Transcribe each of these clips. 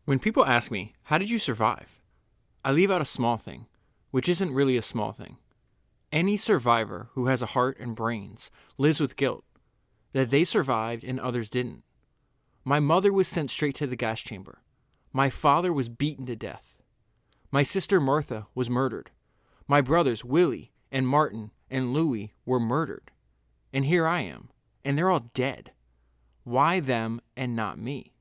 When people ask me, how did you survive? I leave out a small thing, which isn't really a small thing. Any survivor who has a heart and brains lives with guilt, that they survived and others didn't. My mother was sent straight to the gas chamber. My father was beaten to death. My sister Martha was murdered. My brothers Willie and Martin and Louie were murdered. And here I am, and they're all dead. Why them and not me?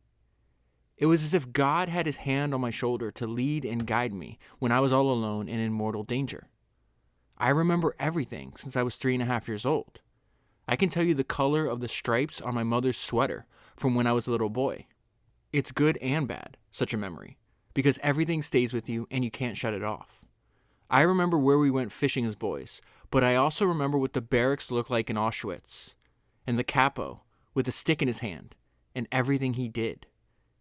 It was as if God had his hand on my shoulder to lead and guide me when I was all alone and in mortal danger. I remember everything since I was 3.5 years old. I can tell you the color of the stripes on my mother's sweater from when I was a little boy. It's good and bad, such a memory, because everything stays with you and you can't shut it off. I remember where we went fishing as boys, but I also remember what the barracks looked like in Auschwitz, and the capo with a stick in his hand, and everything he did.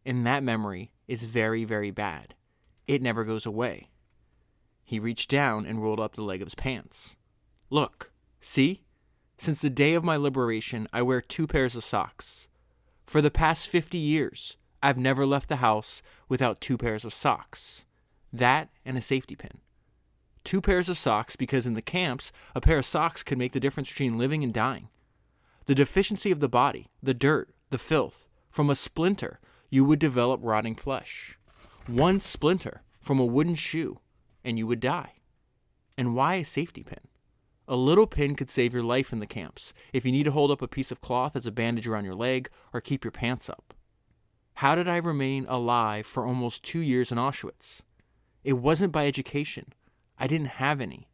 And that memory is very, very bad. It never goes away. He reached down and rolled up the leg of his pants. Look, see? Since the day of my liberation, I wear 2 pairs of socks. For the past 50 years, I've never left the house without 2 pairs of socks. That and a safety pin. 2 pairs of socks because in the camps, a pair of socks could make the difference between living and dying. The deficiency of the body, the dirt, the filth, from a splinter, you would develop rotting flesh. 1 splinter from a wooden shoe, and you would die. And why a safety pin? A little pin could save your life in the camps if you need to hold up a piece of cloth as a bandage around your leg or keep your pants up. How did I remain alive for almost 2 years in Auschwitz? It wasn't by education. I didn't have any.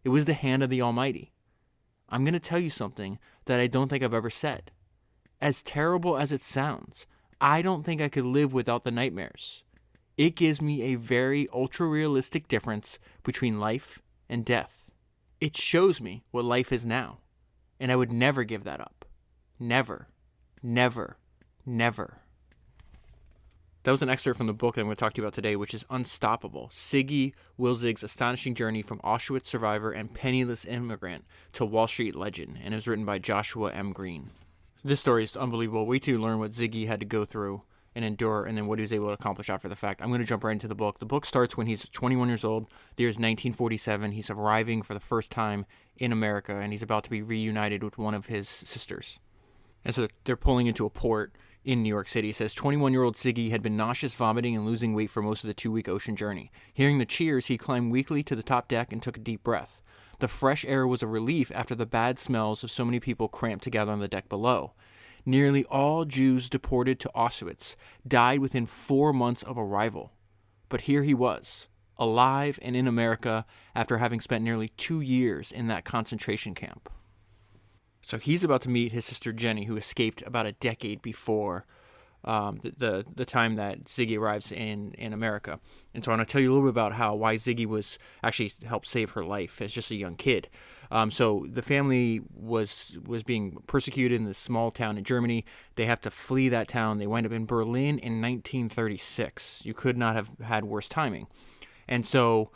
It was the hand of the Almighty. I'm going to tell you something that I don't think I've ever said. As terrible as it sounds, I don't think I could live without the nightmares. It gives me a very ultra-realistic difference between life and death. It shows me what life is now, and I would never give that up. Never, never, never. That was an excerpt from the book that I'm going to talk to you about today, which is Unstoppable, Siggi Wilzig's astonishing journey from Auschwitz survivor and penniless immigrant to Wall Street legend, and it was written by Joshua M. Greene. This story is unbelievable. Wait till you learn what Siggi had to go through and endure, and then what he was able to accomplish after the fact. I'm going to jump right into the book. The book starts when he's 21 years old. The year is 1947. He's arriving for the first time in America, and he's about to be reunited with one of his sisters. And so they're pulling into a port in New York City. It says, 21-year-old Siggi had been nauseous, vomiting, and losing weight for most of the 2-week ocean journey. Hearing the cheers, he climbed weakly to the top deck and took a deep breath. The fresh air was a relief after the bad smells of so many people cramped together on the deck below. Nearly all Jews deported to Auschwitz died within 4 months of arrival. But here he was, alive and in America after having spent nearly 2 years in that concentration camp. So he's about to meet his sister Jenny, who escaped about a decade before the time that Siggi arrives in America. And so I want to tell you a little bit about why Siggi was actually helped save her life as just a young kid. So the family was being persecuted in this small town in Germany. They have to flee that town. They wind up in Berlin in 1936. You could not have had worse timing. And so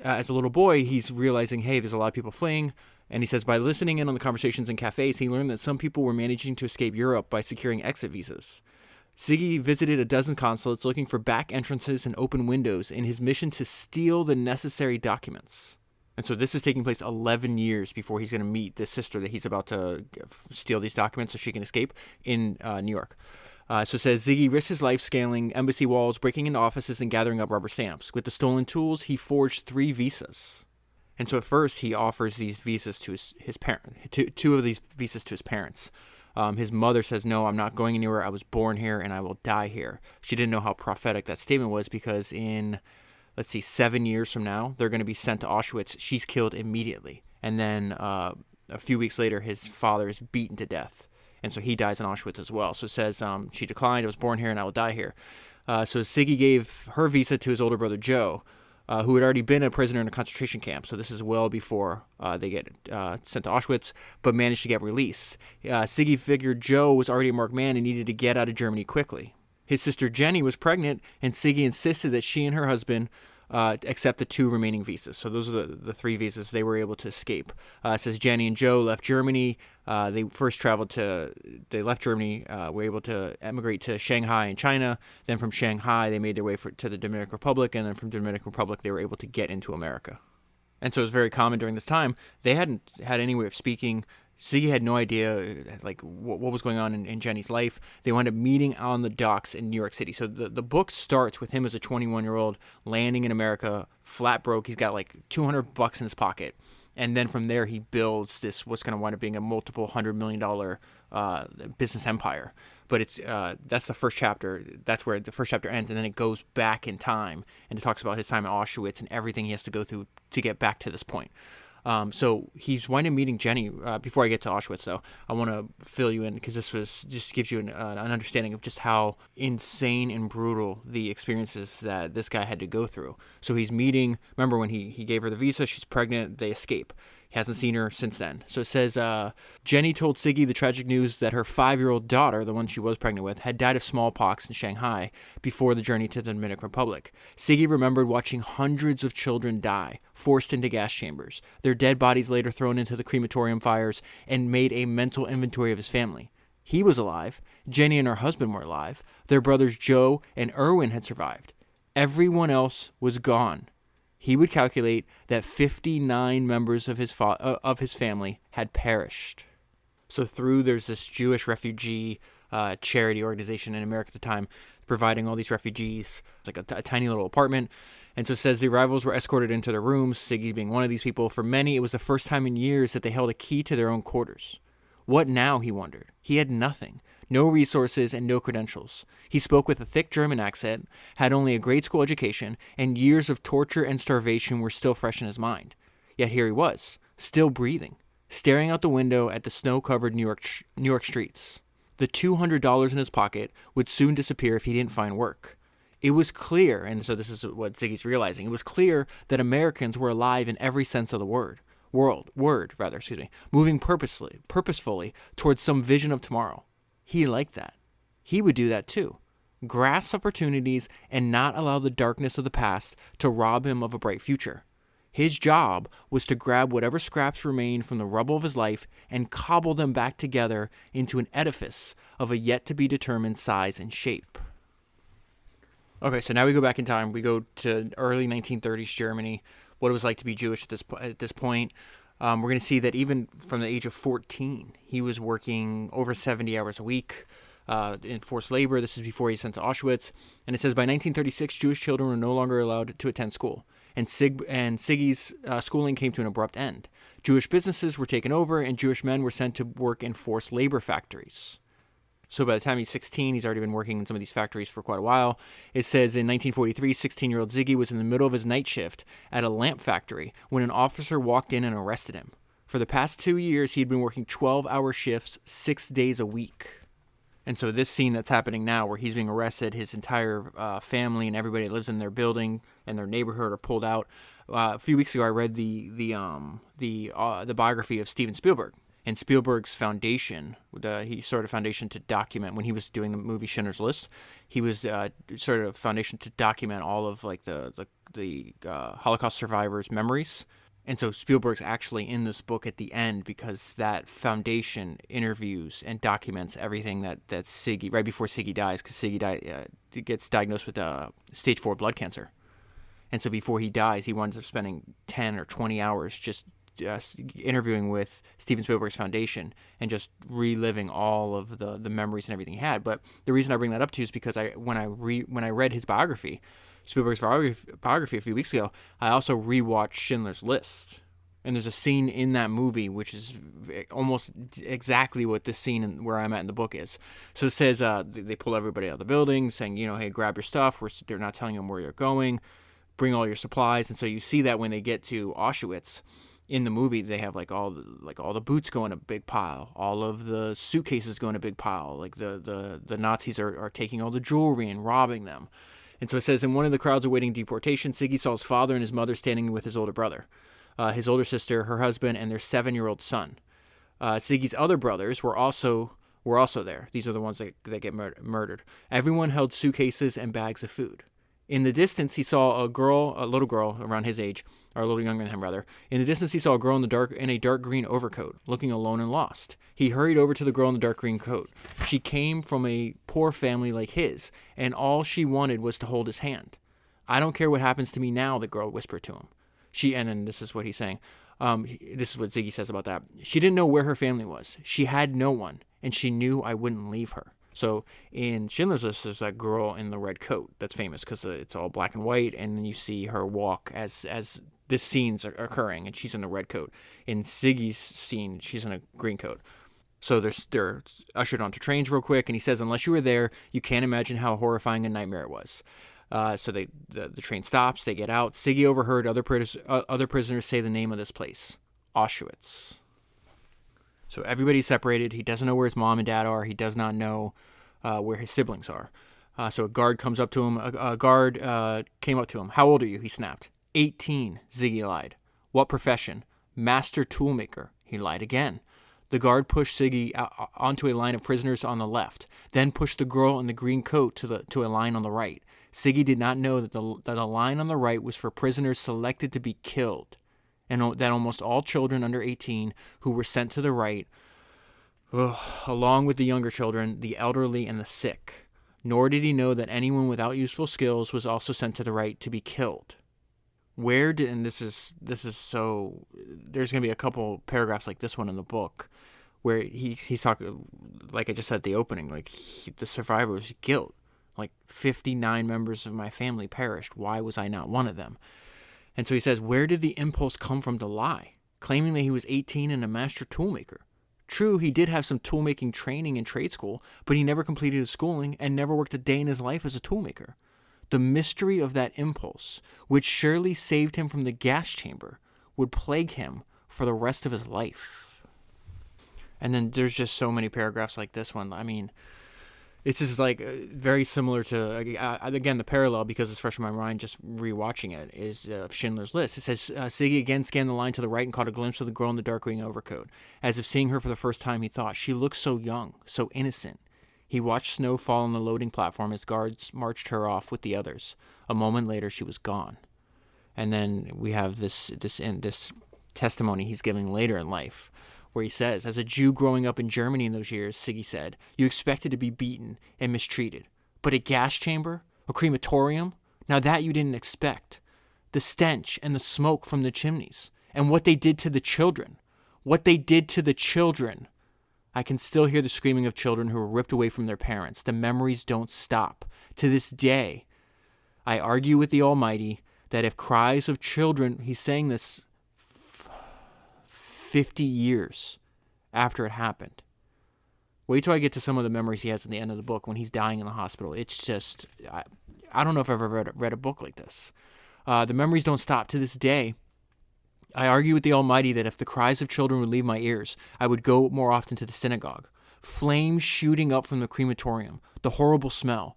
as a little boy, he's realizing, hey, there's a lot of people fleeing. And he says by listening in on the conversations in cafes, he learned that some people were managing to escape Europe by securing exit visas. Siggi visited a dozen consulates looking for back entrances and open windows in his mission to steal the necessary documents. And so this is taking place 11 years before he's going to meet this sister that he's about to steal these documents so she can escape in New York. So it says, Siggi risked his life scaling embassy walls, breaking into offices, and gathering up rubber stamps. With the stolen tools, he forged 3 visas. And so at first, he offers these visas to his parent, 2 of these visas to his parents. His mother says, no, I'm not going anywhere. I was born here and I will die here. She didn't know how prophetic that statement was because in, 7 years from now, they're going to be sent to Auschwitz. She's killed immediately. And then a few weeks later, his father is beaten to death. And so he dies in Auschwitz as well. So it says, she declined. I was born here and I will die here. So Siggi gave her visa to his older brother, Joe, who had already been a prisoner in a concentration camp. So this is well before they get sent to Auschwitz, but managed to get released. Siggi figured Joe was already a marked man and needed to get out of Germany quickly. His sister Jenny was pregnant, and Siggi insisted that she and her husband except the 2 remaining visas. So those are the 3 visas they were able to escape. It says Jenny and Joe left Germany. They left Germany, were able to emigrate to Shanghai in China. Then from Shanghai, they made their way to the Dominican Republic. And then from Dominican Republic, they were able to get into America. And so it was very common during this time. They hadn't had any way of speaking. Siggi had no idea like what was going on in Jenny's life. They wound up meeting on the docks in New York City. So the book starts with him as a 21-year-old landing in America, flat broke. He's got like $200 in his pocket. And then from there, he builds this what's going to wind up being a multiple $100 million business empire. But it's that's the first chapter. That's where the first chapter ends, and then it goes back in time, and it talks about his time at Auschwitz and everything he has to go through to get back to this point. So he's winding up meeting Jenny. Before I get to Auschwitz, though, I want to fill you in because this just gives you an understanding of just how insane and brutal the experiences that this guy had to go through. So he's meeting. Remember when he gave her the visa? She's pregnant. They escape. He hasn't seen her since then. So it says, Jenny told Siggi the tragic news that her 5-year-old daughter, the one she was pregnant with, had died of smallpox in Shanghai before the journey to the Dominican Republic. Siggi remembered watching hundreds of children die, forced into gas chambers, their dead bodies later thrown into the crematorium fires, and made a mental inventory of his family. He was alive. Jenny and her husband were alive. Their brothers Joe and Erwin had survived. Everyone else was gone. He would calculate that 59 members of his family had perished. So there's this Jewish refugee charity organization in America at the time providing all these refugees. It's like a tiny little apartment. And so it says the arrivals were escorted into their rooms, Siggi being one of these people. For many, it was the first time in years that they held a key to their own quarters. What now, he wondered. He had nothing. No resources and no credentials. He spoke with a thick German accent, had only a grade school education, and years of torture and starvation were still fresh in his mind. Yet here he was, still breathing, staring out the window at the snow-covered New York streets. The $200 in his pocket would soon disappear if he didn't find work. It was clear, and so this is what Siggi's realizing, it was clear that Americans were alive in every sense of the word, moving purposefully towards some vision of tomorrow. He liked that. He would do that too. Grasp opportunities and not allow the darkness of the past to rob him of a bright future. His job was to grab whatever scraps remained from the rubble of his life and cobble them back together into an edifice of a yet-to-be-determined size and shape. Okay, so now we go back in time. We go to early 1930s Germany, what it was like to be Jewish at this point. We're going to see that even from the age of 14, he was working over 70 hours a week in forced labor. This is before he was sent to Auschwitz. And it says by 1936, Jewish children were no longer allowed to attend school. And Siggi's schooling came to an abrupt end. Jewish businesses were taken over, and Jewish men were sent to work in forced labor factories. So by the time he's 16, he's already been working in some of these factories for quite a while. It says in 1943, 16-year-old Siggi was in the middle of his night shift at a lamp factory when an officer walked in and arrested him. For the past 2 years, he'd been working 12-hour shifts 6 days a week. And so this scene that's happening now where he's being arrested, his entire family and everybody that lives in their building and their neighborhood are pulled out. A few weeks ago, I read the biography of Steven Spielberg. And Spielberg's foundation, he started a foundation to document, when he was doing the movie Schindler's List, he was started a foundation to document all of like the Holocaust survivors' memories. And so Spielberg's actually in this book at the end because that foundation interviews and documents everything that Siggi, right before Siggi dies, because Siggi gets diagnosed with stage 4 blood cancer. And so before he dies, he winds up spending 10 or 20 hours just interviewing with Steven Spielberg's foundation and just reliving all of the memories and everything he had. But the reason I bring that up to you is because when I read his biography, Spielberg's biography a few weeks ago, I also rewatched Schindler's List. And there's a scene in that movie which is almost exactly what this scene where I'm at in the book is. So it says they pull everybody out of the building saying, hey, grab your stuff. They're not telling them where you're going. Bring all your supplies. And so you see that when they get to Auschwitz, in the movie, they have all the boots go in a big pile, all of the suitcases go in a big pile. Like the Nazis are taking all the jewelry and robbing them. And so it says, in one of the crowds awaiting deportation, Siggi saw his father and his mother standing with his older brother, his older sister, her husband, and their 7-year-old son. Siggi's other brothers were also there. These are the ones that get murdered. Everyone held suitcases and bags of food. In the distance, he saw a little girl around his age, or a little younger than him, rather. In the distance, he saw a girl in a dark green overcoat, looking alone and lost. He hurried over to the girl in the dark green coat. She came from a poor family like his, and all she wanted was to hold his hand. I don't care what happens to me now, the girl whispered to him. And then this is what he's saying. This is what Siggi says about that. She didn't know where her family was. She had no one, and she knew I wouldn't leave her. So in Schindler's List, there's that girl in the red coat that's famous because it's all black and white, and then you see her walk as this scene's occurring, and she's in the red coat. In Siggi's scene, she's in a green coat. So they're ushered onto trains real quick, and he says, unless you were there, you can't imagine how horrifying a nightmare it was. So the train stops, they get out. Siggi overheard other prisoners say the name of this place, Auschwitz. So everybody's separated. He doesn't know where his mom and dad are. He does not know where his siblings are. So a guard comes up to him. A guard came up to him. How old are you? He snapped. 18, Siggi lied. What profession? Master toolmaker. He lied again. The guard pushed Siggi onto a line of prisoners on the left, then pushed the girl in the green coat to a line on the right. Siggi did not know that the line on the right was for prisoners selected to be killed, and that almost all children under 18 who were sent to the right, along with the younger children, the elderly, and the sick. Nor did he know that anyone without useful skills was also sent to the right to be killed. This is so, there's going to be a couple paragraphs like this one in the book where he's talking, like I just said at the opening, like the survivor's guilt. Like 59 members of my family perished. Why was I not one of them? And so he says, where did the impulse come from to lie, claiming that he was 18 and a master toolmaker? True, he did have some toolmaking training in trade school, but he never completed his schooling and never worked a day in his life as a toolmaker. The mystery of that impulse, which surely saved him from the gas chamber, would plague him for the rest of his life. And then there's just so many paragraphs like this one. I mean, it's just like very similar to, again, the parallel, because it's fresh in my mind just rewatching it, is Schindler's List. It says, Siggi again scanned the line to the right and caught a glimpse of the girl in the dark green overcoat. As if seeing her for the first time, he thought, she looks so young, so innocent. He watched snow fall on the loading platform as guards marched her off with the others. A moment later, she was gone. And then we have this testimony he's giving later in life, where he says, as a Jew growing up in Germany in those years, Siggi said, you expected to be beaten and mistreated. But a gas chamber? A crematorium? Now that you didn't expect. The stench and the smoke from the chimneys. And what they did to the children. What they did to the children. I can still hear the screaming of children who were ripped away from their parents. The memories don't stop. To this day, I argue with the Almighty that if cries of children, he's saying this 50 years after it happened. Wait till I get to some of the memories he has at the end of the book when he's dying in the hospital. It's just, I don't know if I've ever read a book like this. The memories don't stop. To this day, I argue with the Almighty that if the cries of children would leave my ears, I would go more often to the synagogue. Flames shooting up from the crematorium. The horrible smell.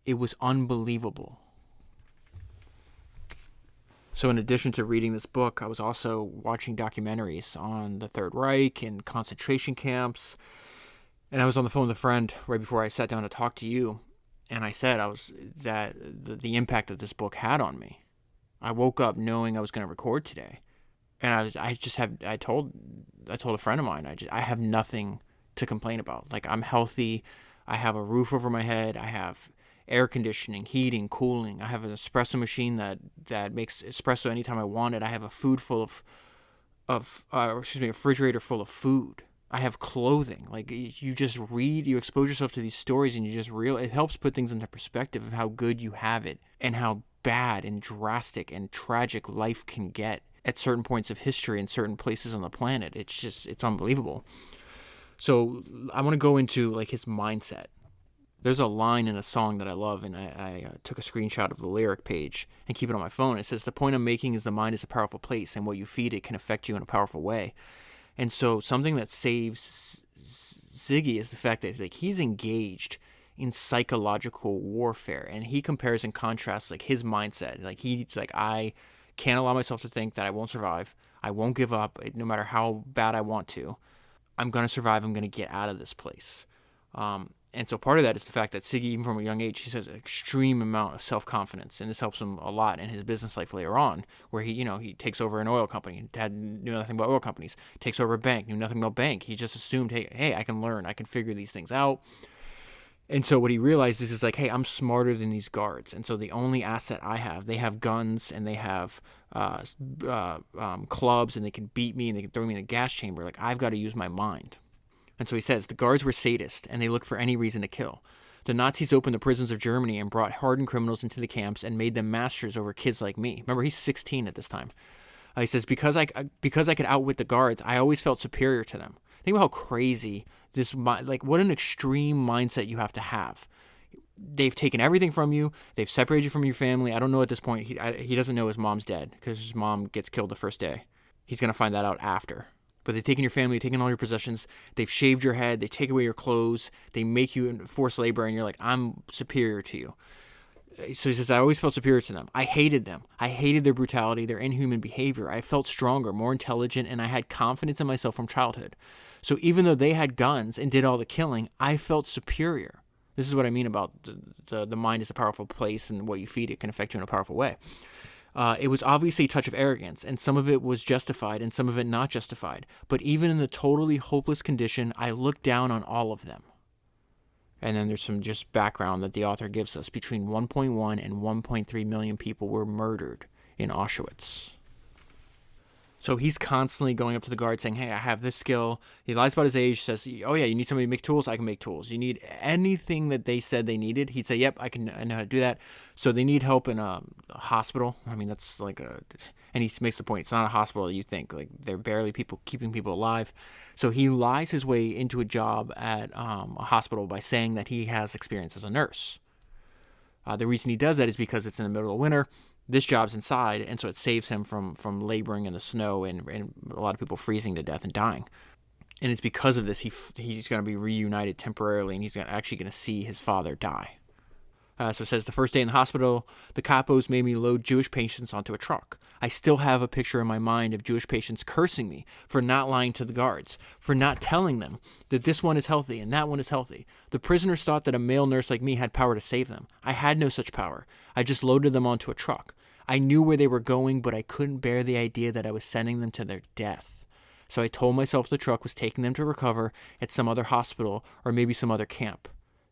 It was unbelievable. So in addition to reading this book, I was also watching documentaries on the Third Reich and concentration camps. And I was on the phone with a friend right before I sat down to talk to you. And I said that the impact that this book had on me. I woke up knowing I was going to record today. And I told a friend of mine, I have nothing to complain about. Like, I'm healthy. I have a roof over my head. I have air conditioning, heating, cooling. I have an espresso machine that makes espresso anytime I want it. I have a a refrigerator full of food. I have clothing. Like, you just read, you expose yourself to these stories, and you just it helps put things into perspective of how good you have it and how bad and drastic and tragic life can get at certain points of history in certain places on the planet. It's unbelievable. So I want to go into like his mindset. There's a line in a song that I love, and I took a screenshot of the lyric page and keep it on my phone. It says, the point I'm making is the mind is a powerful place, and what you feed it can affect you in a powerful way. And so something that saves Siggi is the fact that like he's engaged in psychological warfare, and he compares and contrasts like his mindset. Like he's like, I can't allow myself to think that I won't survive. I won't give up no matter how bad I want to. I'm going to survive. I'm going to get out of this place. And so part of that is the fact that Siggi, even from a young age, he has an extreme amount of self-confidence, and this helps him a lot in his business life later on, where he takes over an oil company, knew nothing about oil companies, takes over a bank, knew nothing about bank. He just assumed, hey, I can learn, I can figure these things out. And so what he realizes is like, hey, I'm smarter than these guards, and so the only asset I have, they have guns and they have clubs, and they can beat me and they can throw me in a gas chamber. Like, I've got to use my mind. And so he says, the guards were sadists, and they looked for any reason to kill. The Nazis opened the prisons of Germany and brought hardened criminals into the camps and made them masters over kids like me. Remember, he's 16 at this time. He says, because I could outwit the guards, I always felt superior to them. Think about how crazy what an extreme mindset you have to have. They've taken everything from you. They've separated you from your family. I don't know at this point. He doesn't know his mom's dead because his mom gets killed the first day. He's going to find that out after. But they've taken your family, taken all your possessions, they've shaved your head, they take away your clothes, they make you forced labor, and you're like, I'm superior to you. So he says, I always felt superior to them. I hated them. I hated their brutality, their inhuman behavior. I felt stronger, more intelligent, and I had confidence in myself from childhood. So even though they had guns and did all the killing, I felt superior. This is what I mean about the mind is a powerful place, and what you feed it can affect you in a powerful way. It was obviously a touch of arrogance, and some of it was justified and some of it not justified. But even in the totally hopeless condition, I looked down on all of them. And then there's some just background that the author gives us. Between 1.1 and 1.3 million people were murdered in Auschwitz. So he's constantly going up to the guard saying, hey, I have this skill. He lies about his age, says, oh yeah, you need somebody to make tools? I can make tools. You need anything that they said they needed? He'd say, yep, I know how to do that. So they need help in a hospital. I mean, that's like and he makes the point, it's not a hospital you think. Like, they're barely keeping people alive. So he lies his way into a job at a hospital by saying that he has experience as a nurse. The reason he does that is because it's in the middle of winter. This job's inside, and so it saves him from laboring in the snow and a lot of people freezing to death and dying. And it's because of this he's going to be reunited temporarily, and he's actually going to see his father die. So it says, the first day in the hospital, the capos made me load Jewish patients onto a truck. I still have a picture in my mind of Jewish patients cursing me for not lying to the guards, for not telling them that this one is healthy and that one is healthy. The prisoners thought that a male nurse like me had power to save them. I had no such power. I just loaded them onto a truck. I knew where they were going, but I couldn't bear the idea that I was sending them to their death. So I told myself the truck was taking them to recover at some other hospital or maybe some other camp.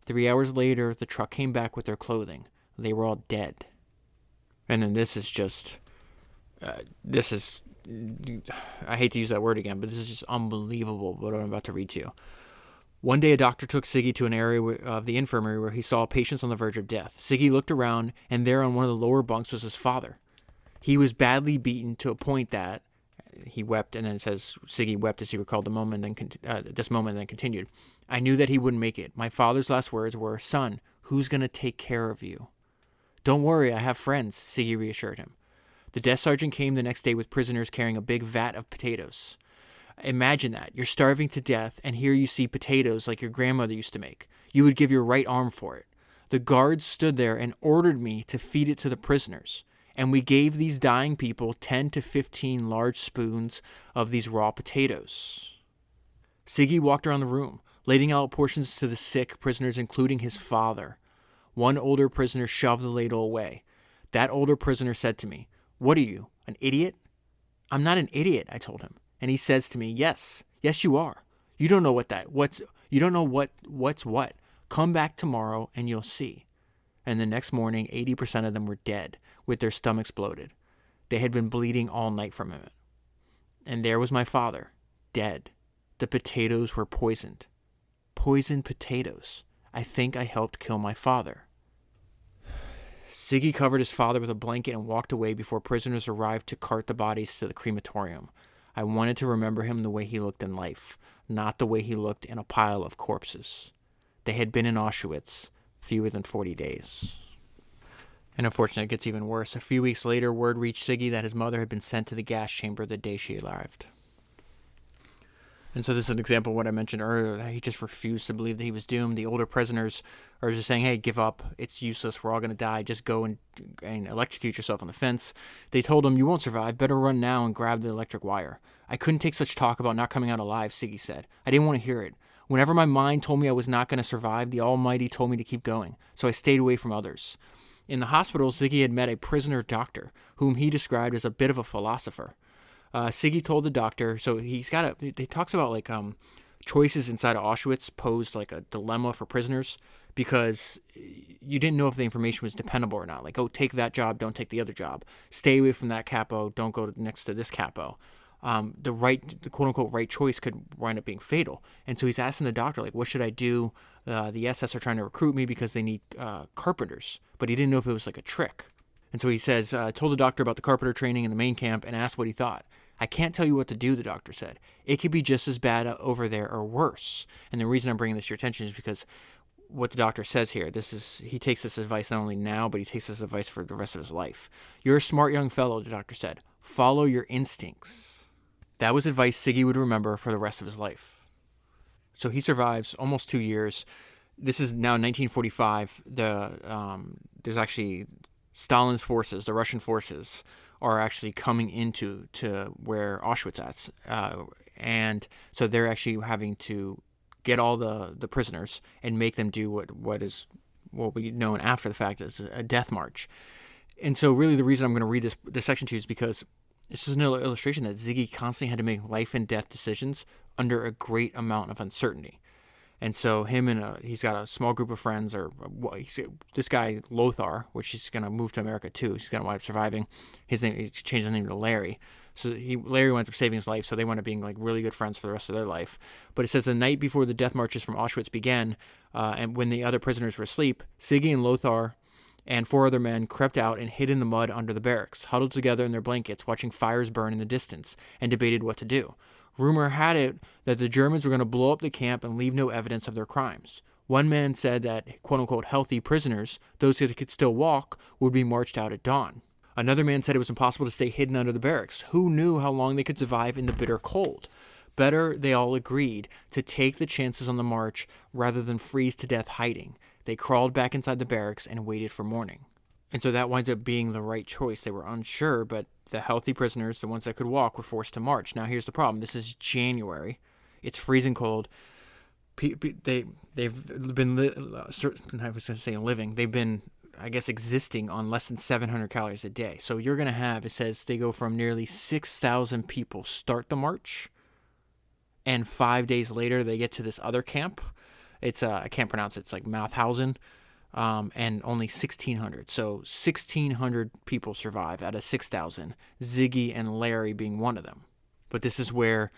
3 hours later, the truck came back with their clothing. They were all dead. And then this is just, I hate to use that word again, but this is just unbelievable what I'm about to read to you. One day, a doctor took Siggi to an area of the infirmary where he saw patients on the verge of death. Siggi looked around, and there on one of the lower bunks was his father. He was badly beaten to a point that he wept, and then it says Siggi wept as he recalled this moment, and then continued. I knew that he wouldn't make it. My father's last words were, son, who's going to take care of you? Don't worry, I have friends, Siggi reassured him. The desk sergeant came the next day with prisoners carrying a big vat of potatoes. Imagine that. You're starving to death, and here you see potatoes like your grandmother used to make. You would give your right arm for it. The guards stood there and ordered me to feed it to the prisoners, and we gave these dying people 10 to 15 large spoons of these raw potatoes. Siggi walked around the room, ladling out portions to the sick prisoners, including his father. One older prisoner shoved the ladle away. That older prisoner said to me, "What are you, an idiot?" "I'm not an idiot," I told him. And he says to me, Yes, you are. You don't know what's what. Come back tomorrow and you'll see." And the next morning, 80% of them were dead, with their stomachs bloated. They had been bleeding all night from it. And there was my father, dead. The potatoes were poisoned. Poisoned potatoes. I think I helped kill my father. Siggi covered his father with a blanket and walked away before prisoners arrived to cart the bodies to the crematorium. I wanted to remember him the way he looked in life, not the way he looked in a pile of corpses. They had been in Auschwitz fewer than 40 days. And unfortunately, it gets even worse. A few weeks later, word reached Siggi that his mother had been sent to the gas chamber the day she arrived. And so this is an example of what I mentioned earlier, that he just refused to believe that he was doomed. The older prisoners are just saying, hey, give up. It's useless. We're all going to die. Just go and electrocute yourself on the fence. They told him, you won't survive. Better run now and grab the electric wire. I couldn't take such talk about not coming out alive, Siggi said. I didn't want to hear it. Whenever my mind told me I was not going to survive, the Almighty told me to keep going, so I stayed away from others. In the hospital, Siggi had met a prisoner doctor, whom he described as a bit of a philosopher. Siggi told the doctor, so he talks about like choices inside of Auschwitz posed like a dilemma for prisoners because you didn't know if the information was dependable or not. Like, oh, take that job, don't take the other job. Stay away from that capo, don't go next to this capo. The quote-unquote right choice could wind up being fatal. And so he's asking the doctor, like, what should I do? The SS are trying to recruit me because they need carpenters. But he didn't know if it was like a trick. And so he says, told the doctor about the carpenter training in the main camp and asked what he thought. I can't tell you what to do, the doctor said. It could be just as bad over there or worse. And the reason I'm bringing this to your attention is because what the doctor says here, he takes this advice not only now, but he takes this advice for the rest of his life. You're a smart young fellow, the doctor said. Follow your instincts. That was advice Siggi would remember for the rest of his life. So he survives almost 2 years. This is now 1945. There's actually Stalin's forces, the Russian forces, are actually coming into where Auschwitz is. And so they're actually having to get all the prisoners and make them do what will be known after the fact as a death march. And so really the reason I'm going to read this section to you is because this is another illustration that Siggi constantly had to make life and death decisions under a great amount of uncertainty. And so he's got a small group of friends, this guy Lothar, which he's going to move to America too. He's going to wind up surviving. He changed his name to Larry. So Larry winds up saving his life, so they wind up being like really good friends for the rest of their life. But it says the night before the death marches from Auschwitz began, and when the other prisoners were asleep, Siggi and Lothar and 4 other men crept out and hid in the mud under the barracks, huddled together in their blankets, watching fires burn in the distance, and debated what to do. Rumor had it that the Germans were going to blow up the camp and leave no evidence of their crimes. One man said that, quote-unquote, healthy prisoners, those that could still walk, would be marched out at dawn. Another man said it was impossible to stay hidden under the barracks. Who knew how long they could survive in the bitter cold? Better, they all agreed, to take the chances on the march rather than freeze to death hiding. They crawled back inside the barracks and waited for morning. And so that winds up being the right choice. They were unsure, but the healthy prisoners, the ones that could walk, were forced to march. Now, here's the problem. This is January. It's freezing cold. They've been living. They've been, I guess, existing on less than 700 calories a day. So you're going to have, it says, they go from nearly 6,000 people start the march, and 5 days later they get to this other camp. It's I can't pronounce it. It's like Mauthausen. And only 1,600. So 1,600 people survive out of 6,000, Siggi and Larry being one of them. But this is where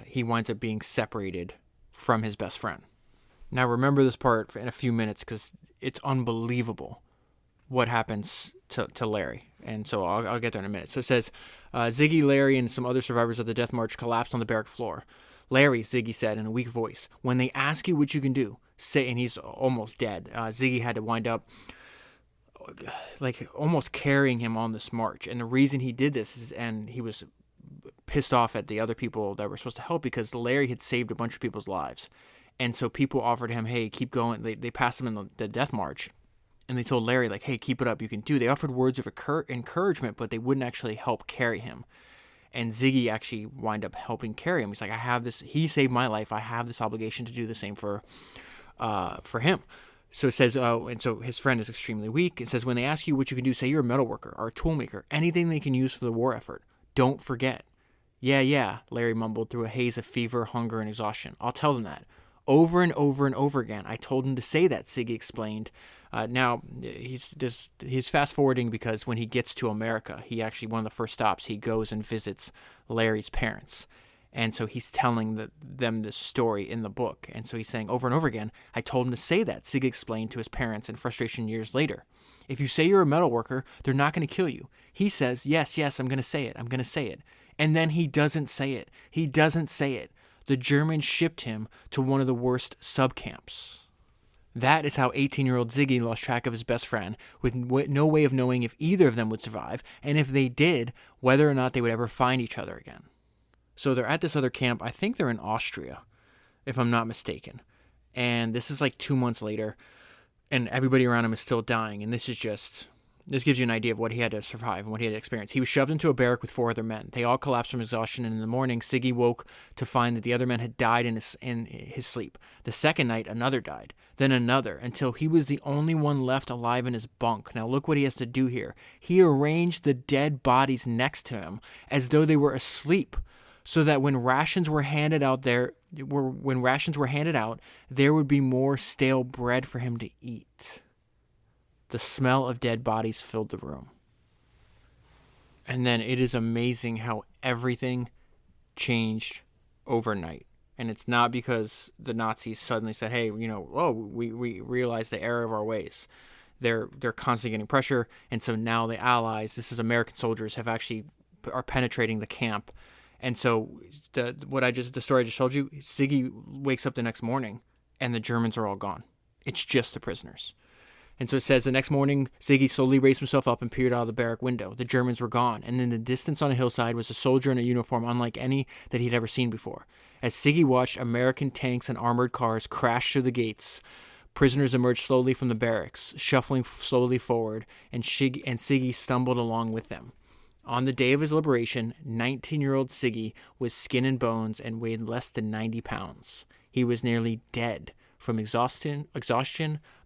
he winds up being separated from his best friend. Now remember this part in a few minutes because it's unbelievable what happens to Larry. And so I'll get there in a minute. So it says, Siggi, Larry, and some other survivors of the death march collapsed on the barrack floor. Larry, Siggi said in a weak voice, when they ask you what you can do, say, and he's almost dead. Siggi had to wind up like almost carrying him on this march. And the reason he did this is, and he was pissed off at the other people that were supposed to help because Larry had saved a bunch of people's lives. And so people offered him, hey, keep going. They passed him in the death march. And they told Larry, like, hey, keep it up. You can do. They offered words of encouragement, but they wouldn't actually help carry him. And Siggi actually wind up helping carry him. He's like, I have this. He saved my life. I have this obligation to do the same for him. So it says, and so his friend is extremely weak. It says, when they ask you what you can do, say you're a metalworker or a toolmaker, anything they can use for the war effort. Don't forget. Yeah, Larry mumbled through a haze of fever, hunger, and exhaustion. I'll tell them that. Over and over and over again. I told him to say that, Siggi explained. Now, he's fast-forwarding because when he gets to America, he actually, one of the first stops, he goes and visits Larry's parents. And so he's telling them this story in the book. And so he's saying over and over again, I told him to say that, Siggi explained to his parents in frustration years later. If you say you're a metal worker, they're not going to kill you. He says, yes, I'm going to say it. And then he doesn't say it. The Germans shipped him to one of the worst subcamps. That is how 18-year-old Siggi lost track of his best friend, with no way of knowing if either of them would survive, and if they did, whether or not they would ever find each other again. So they're at this other camp. I think they're in Austria, if I'm not mistaken. And this is like 2 months later, and everybody around him is still dying. And this is just This gives you an idea of what he had to survive and what he had to experience. He was shoved into a barrack with 4 other men. They all collapsed from exhaustion, and in the morning, Siggi woke to find that the other men had died in his sleep. The second night, another died, then another, until he was the only one left alive in his bunk. Now look what he has to do here. He arranged the dead bodies next to him as though they were asleep, so that when rations were handed out, there would be more stale bread for him to eat. The smell of dead bodies filled the room. And then it is amazing how everything changed overnight. And it's not because the Nazis suddenly said, hey, we realize the error of our ways. They're constantly getting pressure. And so now the Allies, this is American soldiers, are penetrating the camp. And so the story I just told you, Siggi wakes up the next morning and the Germans are all gone. It's just the prisoners. And so it says, the next morning, Siggi slowly raised himself up and peered out of the barrack window. The Germans were gone, and in the distance on a hillside was a soldier in a uniform unlike any that he'd ever seen before. As Siggi watched American tanks and armored cars crash through the gates, prisoners emerged slowly from the barracks, shuffling slowly forward, and Siggi stumbled along with them. On the day of his liberation, 19-year-old Siggi was skin and bones and weighed less than 90 pounds. He was nearly dead from exhaustion,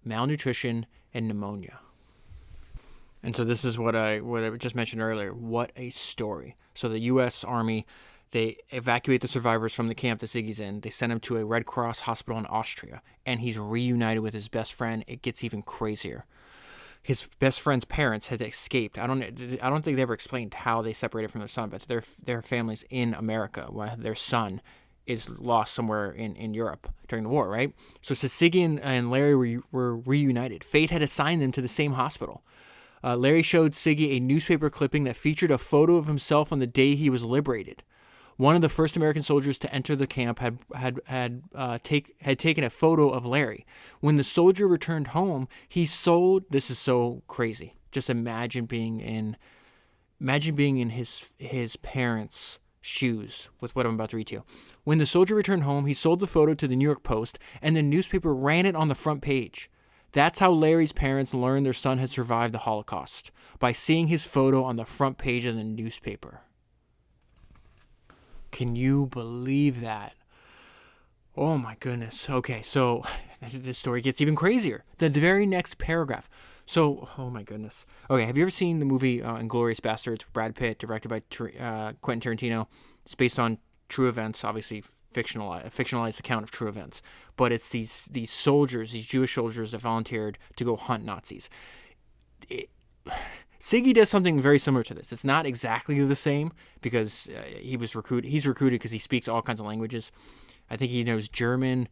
malnutrition, and pneumonia. And so this is what I just mentioned earlier. What a story. So the U.S. Army, they evacuate the survivors from the camp that Siggi's in. They send him to a Red Cross hospital in Austria, and he's reunited with his best friend. It gets even crazier. His best friend's parents had escaped. I don't think they ever explained how they separated from their son, but their family's in America, while their son is lost somewhere in Europe during the war, right? So Siggi and Larry were reunited. Fate had assigned them to the same hospital. Larry showed Siggi a newspaper clipping that featured a photo of himself on the day he was liberated. One of the first American soldiers to enter the camp had taken a photo of Larry. When the soldier returned home, he sold. This is so crazy. Just imagine being in his parents' shoes with what I'm about to read to you. When the soldier returned home, he sold the photo to the New York Post, and the newspaper ran it on the front page. That's how Larry's parents learned their son had survived the Holocaust, by seeing his photo on the front page of the newspaper. Can you believe that? Oh my goodness. Okay, so this story gets even crazier. The very next paragraph. So, oh my goodness. Okay, have you ever seen the movie Inglourious Basterds with Brad Pitt, directed by Quentin Tarantino? It's based on true events, obviously fictionalized account of true events. But it's these soldiers, these Jewish soldiers that volunteered to go hunt Nazis. Siggi does something very similar to this. It's not exactly the same because he's recruited because he speaks all kinds of languages. I think he knows German,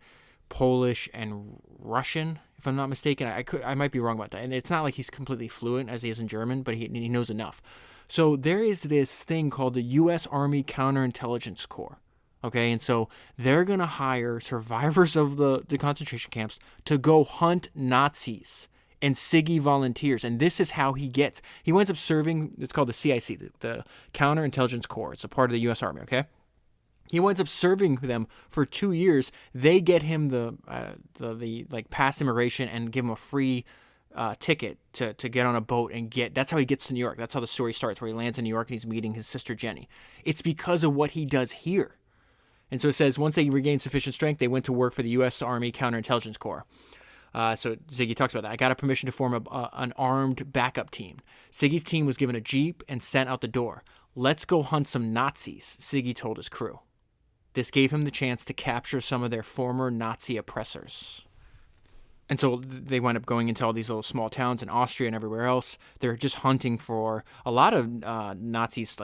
Polish, and Russian, if I'm not mistaken. I might be wrong about that. And it's not like he's completely fluent as he is in German, but he knows enough. So there is this thing called the U.S. Army Counterintelligence Corps. Okay, and so they're going to hire survivors of the concentration camps to go hunt Nazis. And Siggi volunteers, and this is how he winds up serving. It's called the CIC, the Counterintelligence Corps. It's a part of the U.S. Army, okay? He winds up serving them for 2 years. They get him the past immigration and give him a free ticket to get on a boat and that's how he gets to New York. That's how the story starts, where he lands in New York and he's meeting his sister Jenny. It's because of what he does here. And so it says, once they regained sufficient strength, they went to work for the U.S. Army Counterintelligence Corps. So Siggi talks about that. I got a permission to form an armed backup team. Siggi's team was given a jeep and sent out the door. Let's go hunt some Nazis, Siggi told his crew. This gave him the chance to capture some of their former Nazi oppressors. And so they wind up going into all these little small towns in Austria and everywhere else. They're just hunting for a lot of Nazis,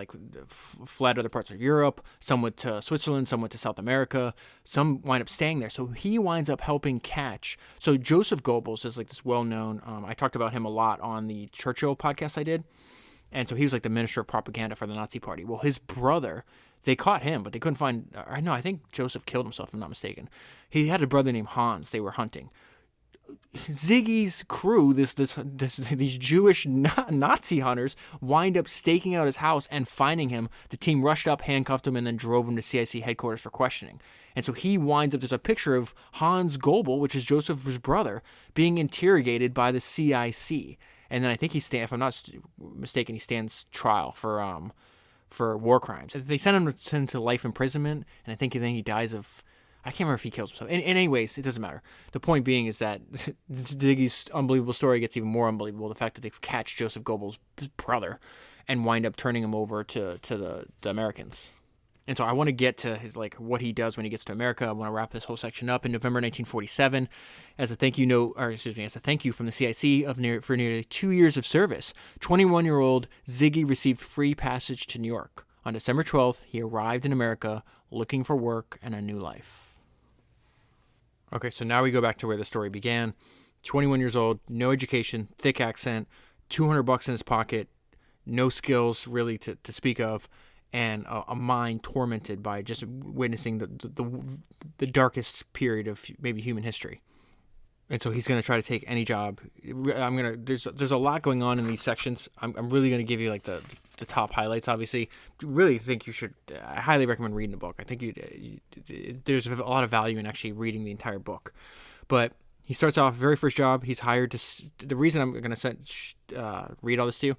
fled other parts of Europe. Some went to Switzerland, some went to South America. Some wind up staying there. So he winds up helping catch. So Joseph Goebbels is this well-known. I talked about him a lot on the Churchill podcast I did. And so he was the minister of propaganda for the Nazi party. Well, his brother, they caught him, but they couldn't find. I think Joseph killed himself, if I'm not mistaken. He had a brother named Hans. They were hunting. Ziggy's crew, these Jewish Nazi hunters, wind up staking out his house and finding him. The team rushed up, handcuffed him, and then drove him to CIC headquarters for questioning. And so he winds up, there's a picture of Hans Goebel, which is Joseph's brother, being interrogated by the CIC. And then I think if I'm not mistaken, he stands trial for war crimes. They sent him to life imprisonment, and I think then he dies of, I can't remember if he kills himself. In anyways, it doesn't matter. The point being is that Ziggy's unbelievable story gets even more unbelievable. The fact that they catch Joseph Goebbels' brother and wind up turning him over to the Americans. And so I want to get to what he does when he gets to America. I want to wrap this whole section up in November 1947 as a thank you as a thank you from the CIC for nearly 2 years of service. 21-year-old Ziggy received free passage to New York. On December 12th, he arrived in America looking for work and a new life. Okay, so now we go back to where the story began. 21 years old, no education, thick accent, $200 in his pocket, no skills really to speak of, and a mind tormented by just witnessing the darkest period of maybe human history. And so he's going to try to take any job. There's a lot going on in these sections. I'm really going to give you the top highlights. Obviously, really think you should. I highly recommend reading the book. I think there's a lot of value in actually reading the entire book. But he starts off very first job. He's hired to. The reason I'm going to read all this to you,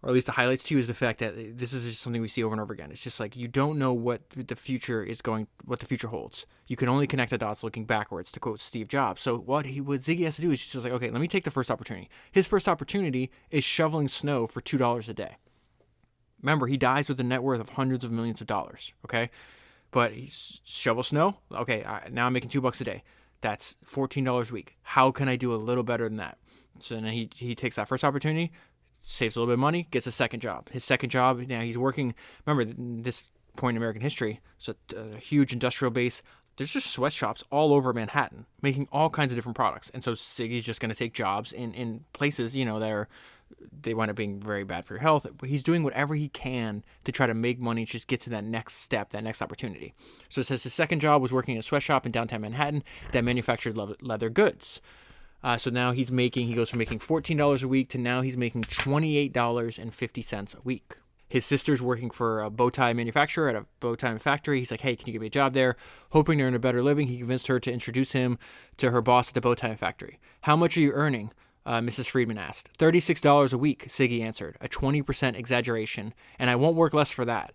or at least the highlights to you, is the fact that this is just something we see over and over again. It's just you don't know what the future holds. You can only connect the dots looking backwards, to quote Steve Jobs. So what Ziggy has to do is just okay, let me take the first opportunity. His first opportunity is shoveling snow for $2 a day. Remember, he dies with a net worth of hundreds of millions of dollars, okay? But he shovels snow. Okay, now I'm making $2 a day. That's $14 a week. How can I do a little better than that? So then he takes that first opportunity, saves a little bit of money, gets a second job. His second job, now he's working, remember, this point in American history, it's a huge industrial base. There's just sweatshops all over Manhattan making all kinds of different products. And so Ziggy's just going to take jobs in places, that they wind up being very bad for your health. But he's doing whatever he can to try to make money, just get to that next step, that next opportunity. So it says his second job was working at a sweatshop in downtown Manhattan that manufactured leather goods. So now he goes from making $14 a week to now he's making $28.50 a week. His sister's working for a bow tie manufacturer at a bow tie factory. He's like, hey, can you give me a job there? Hoping to earn a better living, he convinced her to introduce him to her boss at the bow tie factory. How much are you earning? Mrs. Friedman asked. $36 a week, Siggi answered, a 20% exaggeration, and I won't work less than that.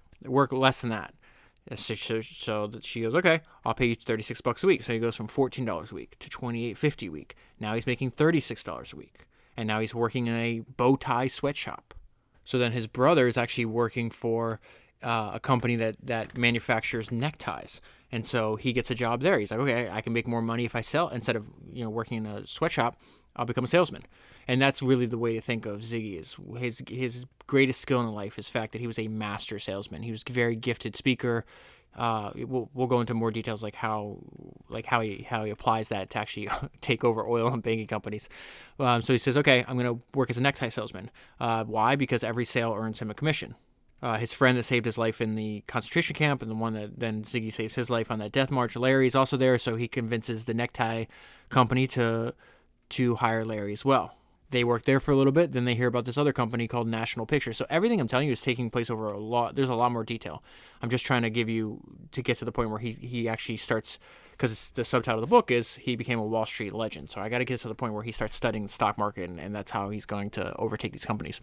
So she goes, okay, I'll pay you $36 a week. So he goes from $14 a week to $28.50 a week. Now he's making $36 a week. And now he's working in a bow tie sweatshop. So then his brother is actually working for a company that manufactures neckties. And so he gets a job there. He's like, okay, I can make more money if I sell. Instead of working in a sweatshop, I'll become a salesman. And that's really the way to think of Ziggy. Is his greatest skill in life is the fact that he was a master salesman. He was a very gifted speaker. We'll go into more details like how he applies that to actually take over oil and banking companies. So he says, okay, I'm going to work as a necktie salesman. Why? Because every sale earns him a commission. His friend that saved his life in the concentration camp and the one that then Ziggy saves his life on that death march, Larry, is also there. So he convinces the necktie company to hire Larry as well. They work there for a little bit. Then they hear about this other company called National Pictures. So everything I'm telling you is taking place over there's a lot more detail. I'm just trying to get to the point where he actually starts, because the subtitle of the book is he became a Wall Street legend. So I got to get to the point where he starts studying the stock market, and that's how he's going to overtake these companies.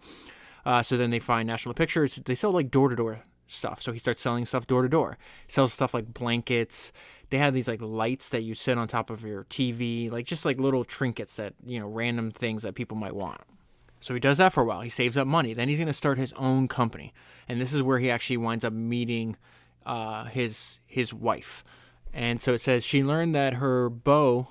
So then they find National Pictures. They sell door-to-door stuff. So he starts selling stuff door-to-door. Sells stuff like blankets. They have these lights that you sit on top of your TV, just little trinkets that, random things that people might want. So he does that for a while. He saves up money. Then he's going to start his own company. And this is where he actually winds up meeting his wife. And so it says she learned that her boo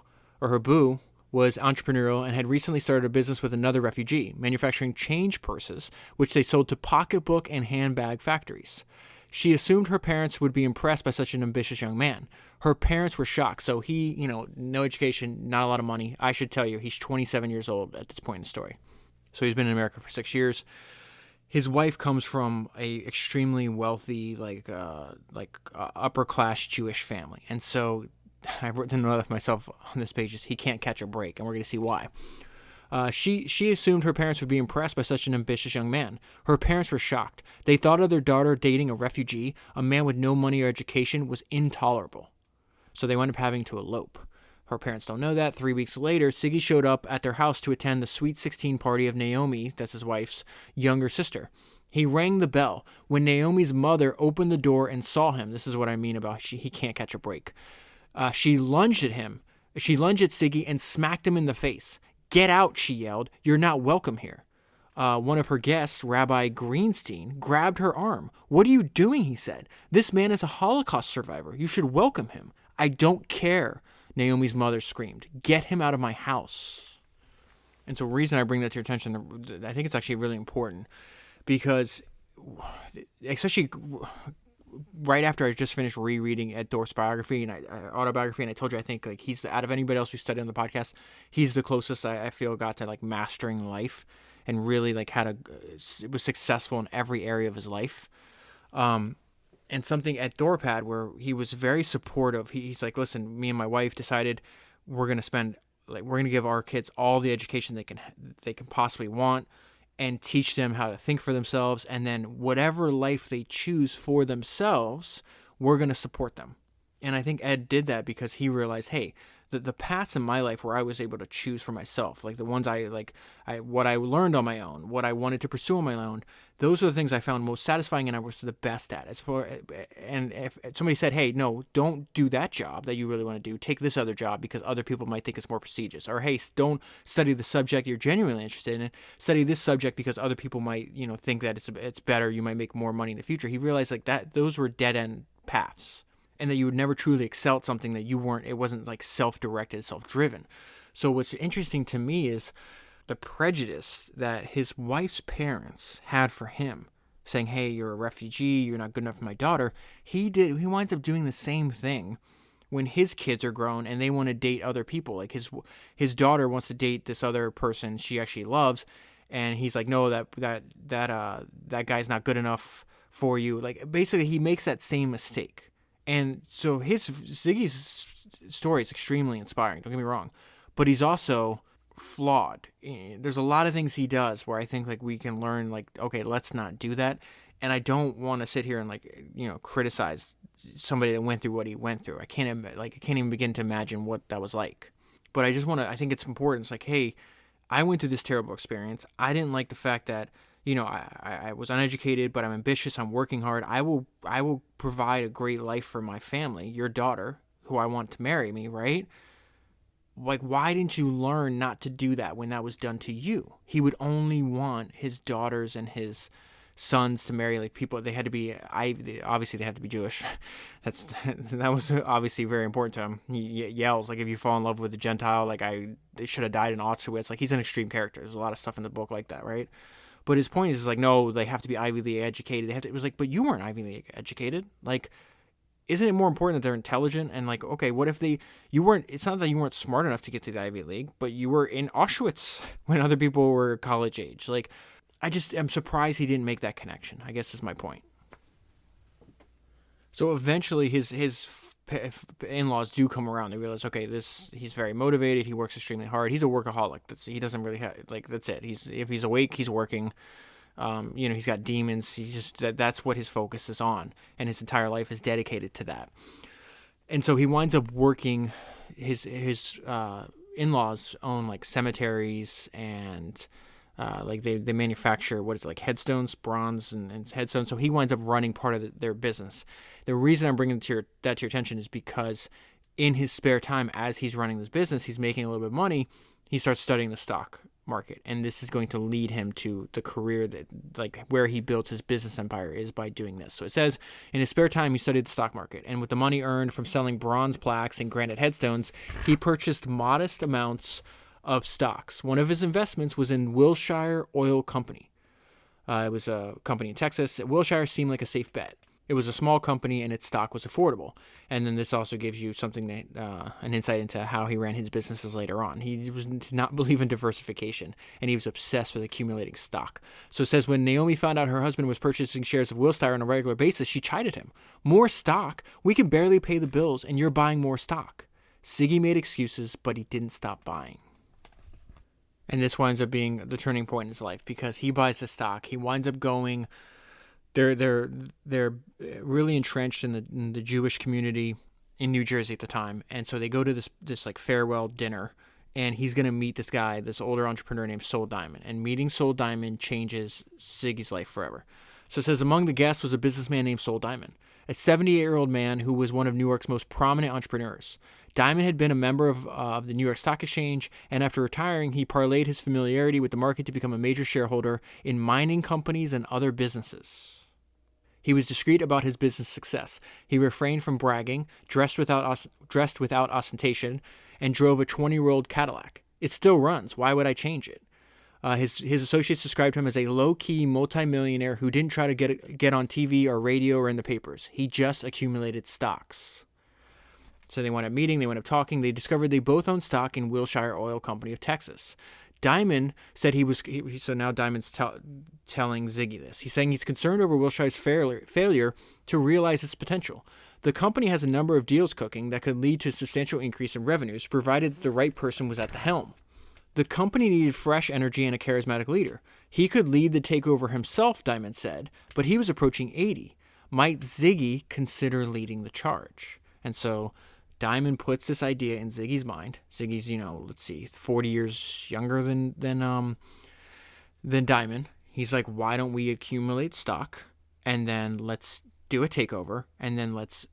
was entrepreneurial and had recently started a business with another refugee, manufacturing change purses, which they sold to pocketbook and handbag factories. She assumed her parents would be impressed by such an ambitious young man. Her parents were shocked. So he, no education, not a lot of money. I should tell you, he's 27 years old at this point in the story. So he's been in America for 6 years. His wife comes from a extremely wealthy, upper class Jewish family. And so I wrote the note of myself on this page is he can't catch a break, and we're going to see why. She assumed her parents would be impressed by such an ambitious young man. Her parents were shocked. They thought of their daughter dating a refugee, a man with no money or education, was intolerable. So they wound up having to elope. Her parents don't know that. 3 weeks later, Siggi showed up at their house to attend the Sweet 16 party of Naomi, that's his wife's, younger sister. He rang the bell. When Naomi's mother opened the door and saw him, this is what I mean about he can't catch a break. She lunged at him. She lunged at Siggi and smacked him in the face. "Get out," she yelled. "You're not welcome here." One of her guests, Rabbi Greene, grabbed her arm. "What are you doing?" he said. "This man is a Holocaust survivor. You should welcome him." "I don't care," Naomi's mother screamed. "Get him out of my house." And so the reason I bring that to your attention, I think it's actually really important because especially right after I just finished rereading Ed Thorp's biography and autobiography, and I told you I think like he's, out of anybody else who studied on the podcast, he's the closest I feel got to like mastering life and really like was successful in every area of his life. And something Ed Thorpe had where he was very supportive. He's like, "Listen, me and my wife decided we're going to give our kids all the education they can possibly want and teach them how to think for themselves. And then whatever life they choose for themselves, we're going to support them." And I think Ed did that because he realized, hey, the paths in my life where I was able to choose for myself, like the ones what I learned on my own, what I wanted to pursue on my own, those are the things I found most satisfying and I was the best at. And if somebody said, "Hey, no, don't do that job that you really want to do. Take this other job because other people might think it's more prestigious," or, "Hey, don't study the subject you're genuinely interested in. Study this subject because other people might, think that it's better. You might make more money in the future." He realized like that those were dead end paths. And that you would never truly excel at something that it wasn't like self-directed, self-driven. So what's interesting to me is the prejudice that his wife's parents had for him, saying, "Hey, you're a refugee, you're not good enough for my daughter." He winds up doing the same thing when his kids are grown and they want to date other people. Like his daughter wants to date this other person she actually loves, and he's like, "No, that guy's not good enough for you." Like basically he makes that same mistake. And so Siggi's story is extremely inspiring, don't get me wrong, but he's also flawed. There's a lot of things he does where I think like we can learn like, okay, let's not do that. And I don't want to sit here and criticize somebody that went through what he went through. I can't even begin to imagine what that was like. But I think it's important. It's like, hey, I went through this terrible experience. I didn't like the fact that I was uneducated, but I'm ambitious. I'm working hard. I will provide a great life for my family, your daughter, who I want to marry me, right? Like, why didn't you learn not to do that when that was done to you? He would only want his daughters and his sons to marry like people. They had to be, obviously they had to be Jewish. That was obviously very important to him. He yells like, "If you fall in love with a Gentile, they should have died in Auschwitz." Like, he's an extreme character. There's a lot of stuff in the book like that, right? But his point is like, no, they have to be Ivy League educated. It was like, but you weren't Ivy League educated. Like, isn't it more important that they're intelligent? And like, okay, what if you weren't, it's not that you weren't smart enough to get to the Ivy League, but you were in Auschwitz when other people were college age. Like, I'm surprised he didn't make that connection, I guess is my point. So eventually his in-laws do come around. They realize, okay, he's very motivated. He works extremely hard. He's a workaholic. He doesn't really have, that's it. If he's awake, he's working. He's got demons. He's just, that's what his focus is on. And his entire life is dedicated to that. And so he winds up working, his in-laws own like cemeteries and they manufacture, headstones, bronze and headstones. So he winds up running part of their business. The reason I'm bringing that to your attention is because in his spare time, as he's running this business, he's making a little bit of money. He starts studying the stock market, and this is going to lead him to the career that, where he builds his business empire is by doing this. So it says, in his spare time, he studied the stock market, and with the money earned from selling bronze plaques and granite headstones, he purchased modest amounts of stocks. One of his investments was in Wilshire Oil Company. It was a company in Texas. Wilshire seemed like a safe bet. It was a small company and its stock was affordable. And then this also gives you something that, an insight into how he ran his businesses later on. He did not believe in diversification, and he was obsessed with accumulating stock. So it says, when Naomi found out her husband was purchasing shares of Wilshire on a regular basis, she chided him. "More stock? We can barely pay the bills, and you're buying more stock." Siggi made excuses, but he didn't stop buying. And this winds up being the turning point in his life because he buys the stock. He winds up going. They're really entrenched in the Jewish community in New Jersey at the time, and so they go to this like farewell dinner, and he's gonna meet this guy, this older entrepreneur named Soul Diamond, and meeting Soul Diamond changes Siggi's life forever. So it says among the guests was a businessman named Soul Diamond, a 78-year-old man who was one of New York's most prominent entrepreneurs. Diamond had been a member of the New York Stock Exchange, and after retiring, he parlayed his familiarity with the market to become a major shareholder in mining companies and other businesses. He was discreet about his business success. He refrained from bragging, dressed without ostentation, and drove a 20-year-old Cadillac. It still runs. Why would I change it? His associates described him as a low-key multimillionaire who didn't try to get on TV or radio or in the papers. He just accumulated stocks. So they wound up meeting, they wound up talking. They discovered they both owned stock in Wilshire Oil Company of Texas. Diamond said so now Diamond's telling Siggi this. He's saying he's concerned over Wilshire's failure to realize its potential. The company has a number of deals cooking that could lead to a substantial increase in revenues, provided the right person was at the helm. The company needed fresh energy and a charismatic leader. He could lead the takeover himself, Diamond said, but he was approaching 80. Might Siggi consider leading the charge? And so Diamond puts this idea in Siggi's mind. Siggi's, 40 years younger than Diamond. He's like, why don't we accumulate stock and then let's do a takeover and then let's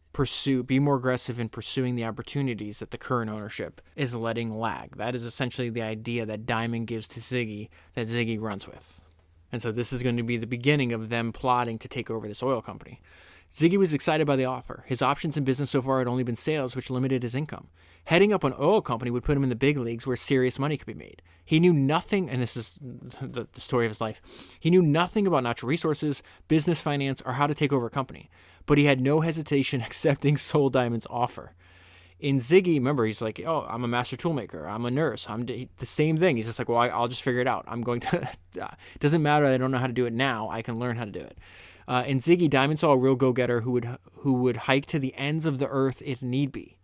be more aggressive in pursuing the opportunities that the current ownership is letting lag. That is essentially the idea that Diamond gives to Siggi that Siggi runs with. And so this is going to be the beginning of them plotting to take over this oil company. Siggi was excited by the offer. His options in business so far had only been sales, which limited his income. Heading up an oil company would put him in the big leagues where serious money could be made. He knew nothing, and this is the story of his life, he knew nothing about natural resources, business finance, or how to take over a company. But he had no hesitation accepting Soul Diamond's offer. In Siggi, remember, he's like, oh, I'm a master toolmaker. I'm a nurse. I'm the same thing. He's just like, well, I'll just figure it out. I'm going to, it doesn't matter. I don't know how to do it now. I can learn how to do it. In Siggi, Diamond saw a real go-getter who would hike to the ends of the earth if need be.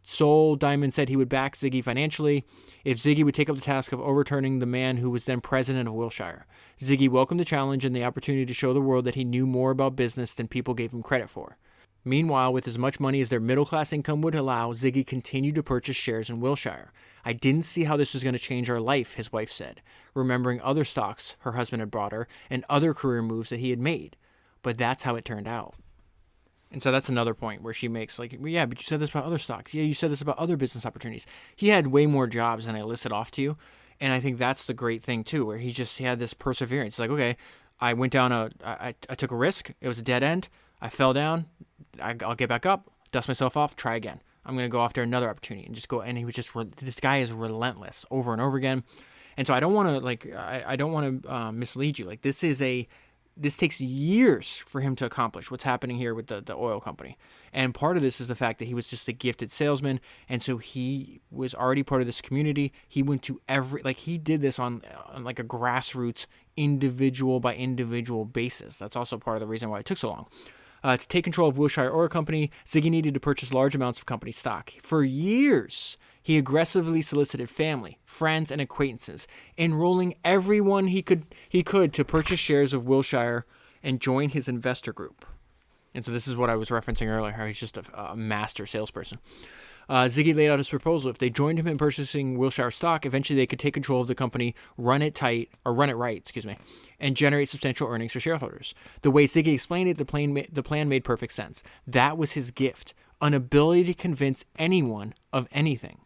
Soul Diamond said he would back Siggi financially if Siggi would take up the task of overturning the man who was then president of Wilshire. Siggi welcomed the challenge and the opportunity to show the world that he knew more about business than people gave him credit for. Meanwhile, with as much money as their middle-class income would allow, Siggi continued to purchase shares in Wilshire. I didn't see how this was going to change our life, his wife said, remembering other stocks her husband had brought her and other career moves that he had made. But that's how it turned out. And so that's another point where she makes like, well, yeah, but you said this about other stocks. Yeah, you said this about other business opportunities. He had way more jobs than I listed off to you. And I think that's the great thing too, where he had this perseverance. Like, okay, I went down I took a risk. It was a dead end. I fell down. I'll get back up, dust myself off, try again. I'm going to go after another opportunity and just go. And he was just, this guy is relentless over and over again. And so I don't want to mislead you. Like this takes years for him to accomplish what's happening here with the oil company. And part of this is the fact that he was just a gifted salesman. And so he was already part of this community. He went to he did this on like a grassroots, individual by individual basis. That's also part of the reason why it took so long. To take control of Wilshire Oil Company, Siggi needed to purchase large amounts of company stock. For years, he aggressively solicited family, friends, and acquaintances, enrolling everyone he could to purchase shares of Wilshire and join his investor group. And so this is what I was referencing earlier, how he's just a master salesperson. Siggi laid out his proposal. If they joined him in purchasing Wilshire stock, eventually they could take control of the company, run it right, and generate substantial earnings for shareholders. The way Siggi explained it, the plan made perfect sense. That was his gift, an ability to convince anyone of anything.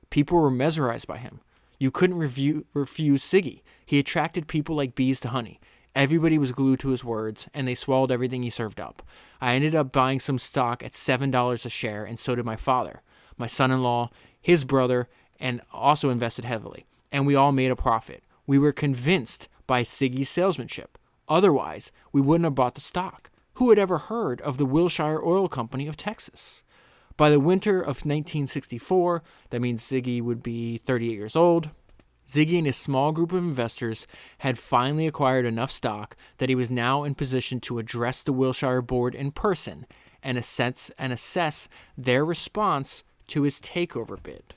People were mesmerized by him. You couldn't refuse Siggi. He attracted people like bees to honey. Everybody was glued to his words, and they swallowed everything he served up. I ended up buying some stock at $7 a share, and so did my father. My son-in-law, his brother, and also invested heavily. And we all made a profit. We were convinced by Siggi's salesmanship. Otherwise, we wouldn't have bought the stock. Who had ever heard of the Wilshire Oil Company of Texas? By the winter of 1964, that means Siggi would be 38 years old, Siggi and his small group of investors had finally acquired enough stock that he was now in position to address the Wilshire board in person and assess their response to his takeover bid.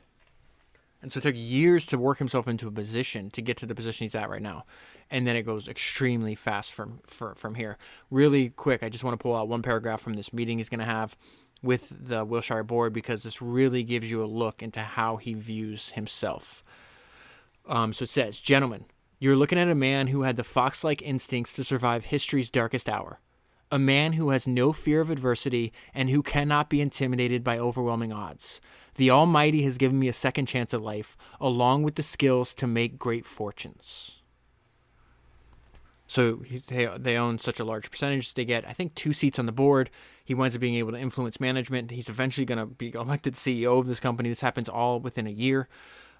And so it took years to work himself into a position to get to the position he's at right now. And then it goes extremely fast from here. Really quick, I just want to pull out one paragraph from this meeting he's going to have with the Wilshire board, because this really gives you a look into how he views himself. So it says, "Gentlemen, you're looking at a man who had the fox-like instincts to survive history's darkest hour. A man who has no fear of adversity and who cannot be intimidated by overwhelming odds. The Almighty has given me a second chance at life, along with the skills to make great fortunes." So they own such a large percentage. They get, I think, 2 seats on the board. He winds up being able to influence management. He's eventually going to be elected CEO of this company. This happens all within a year.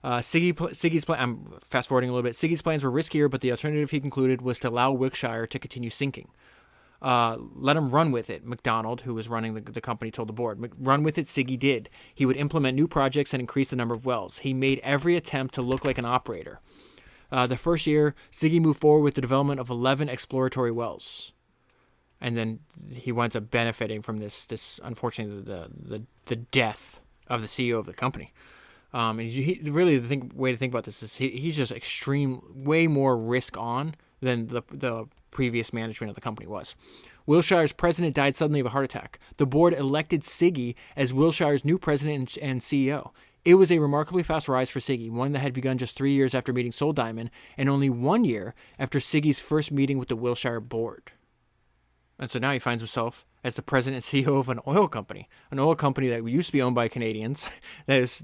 Siggi's plan, I'm fast forwarding a little bit. Siggi's plans were riskier, but the alternative, he concluded, was to allow Wilshire to continue sinking. Let him run with it, McDonald, who was running the company, told the board. Run with it, Siggi did. He would implement new projects and increase the number of wells. He made every attempt to look like an operator. The first year, Siggi moved forward with the development of 11 exploratory wells. And then he winds up benefiting from this unfortunately, the death of the CEO of the company. And really, the way to think about this is he's just way more risk on than the previous management of the company was. Wilshire's president died suddenly of a heart attack. The board elected Siggi as Wilshire's new president and CEO. It was a remarkably fast rise for Siggi, one that had begun just 3 years after meeting Soul Diamond and only 1 year after Siggi's first meeting with the Wilshire board. And so now he finds himself as the president and CEO of an oil company that used to be owned by Canadians, that's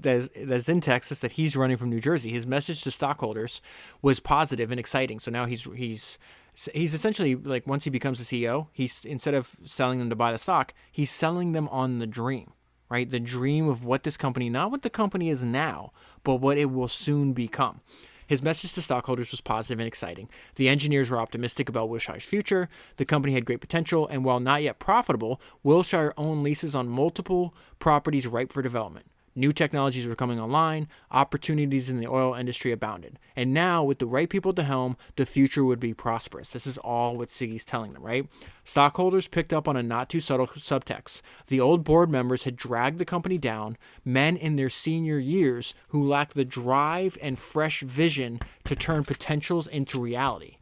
in Texas, that he's running from New Jersey. His message to stockholders was positive and exciting. So now he's essentially, like, once he becomes the CEO, he's, instead of selling them to buy the stock, he's selling them on the dream, right? The dream of what this company, not what the company is now, but what it will soon become. His message to stockholders was positive and exciting. The engineers were optimistic about Wilshire's future. The company had great potential, and while not yet profitable, Wilshire owned leases on multiple properties ripe for development. New technologies were coming online. Opportunities in the oil industry abounded. And now, with the right people at the helm, the future would be prosperous. This is all what Siggi's telling them, right? Stockholders picked up on a not-too-subtle subtext. The old board members had dragged the company down, men in their senior years who lacked the drive and fresh vision to turn potentials into reality.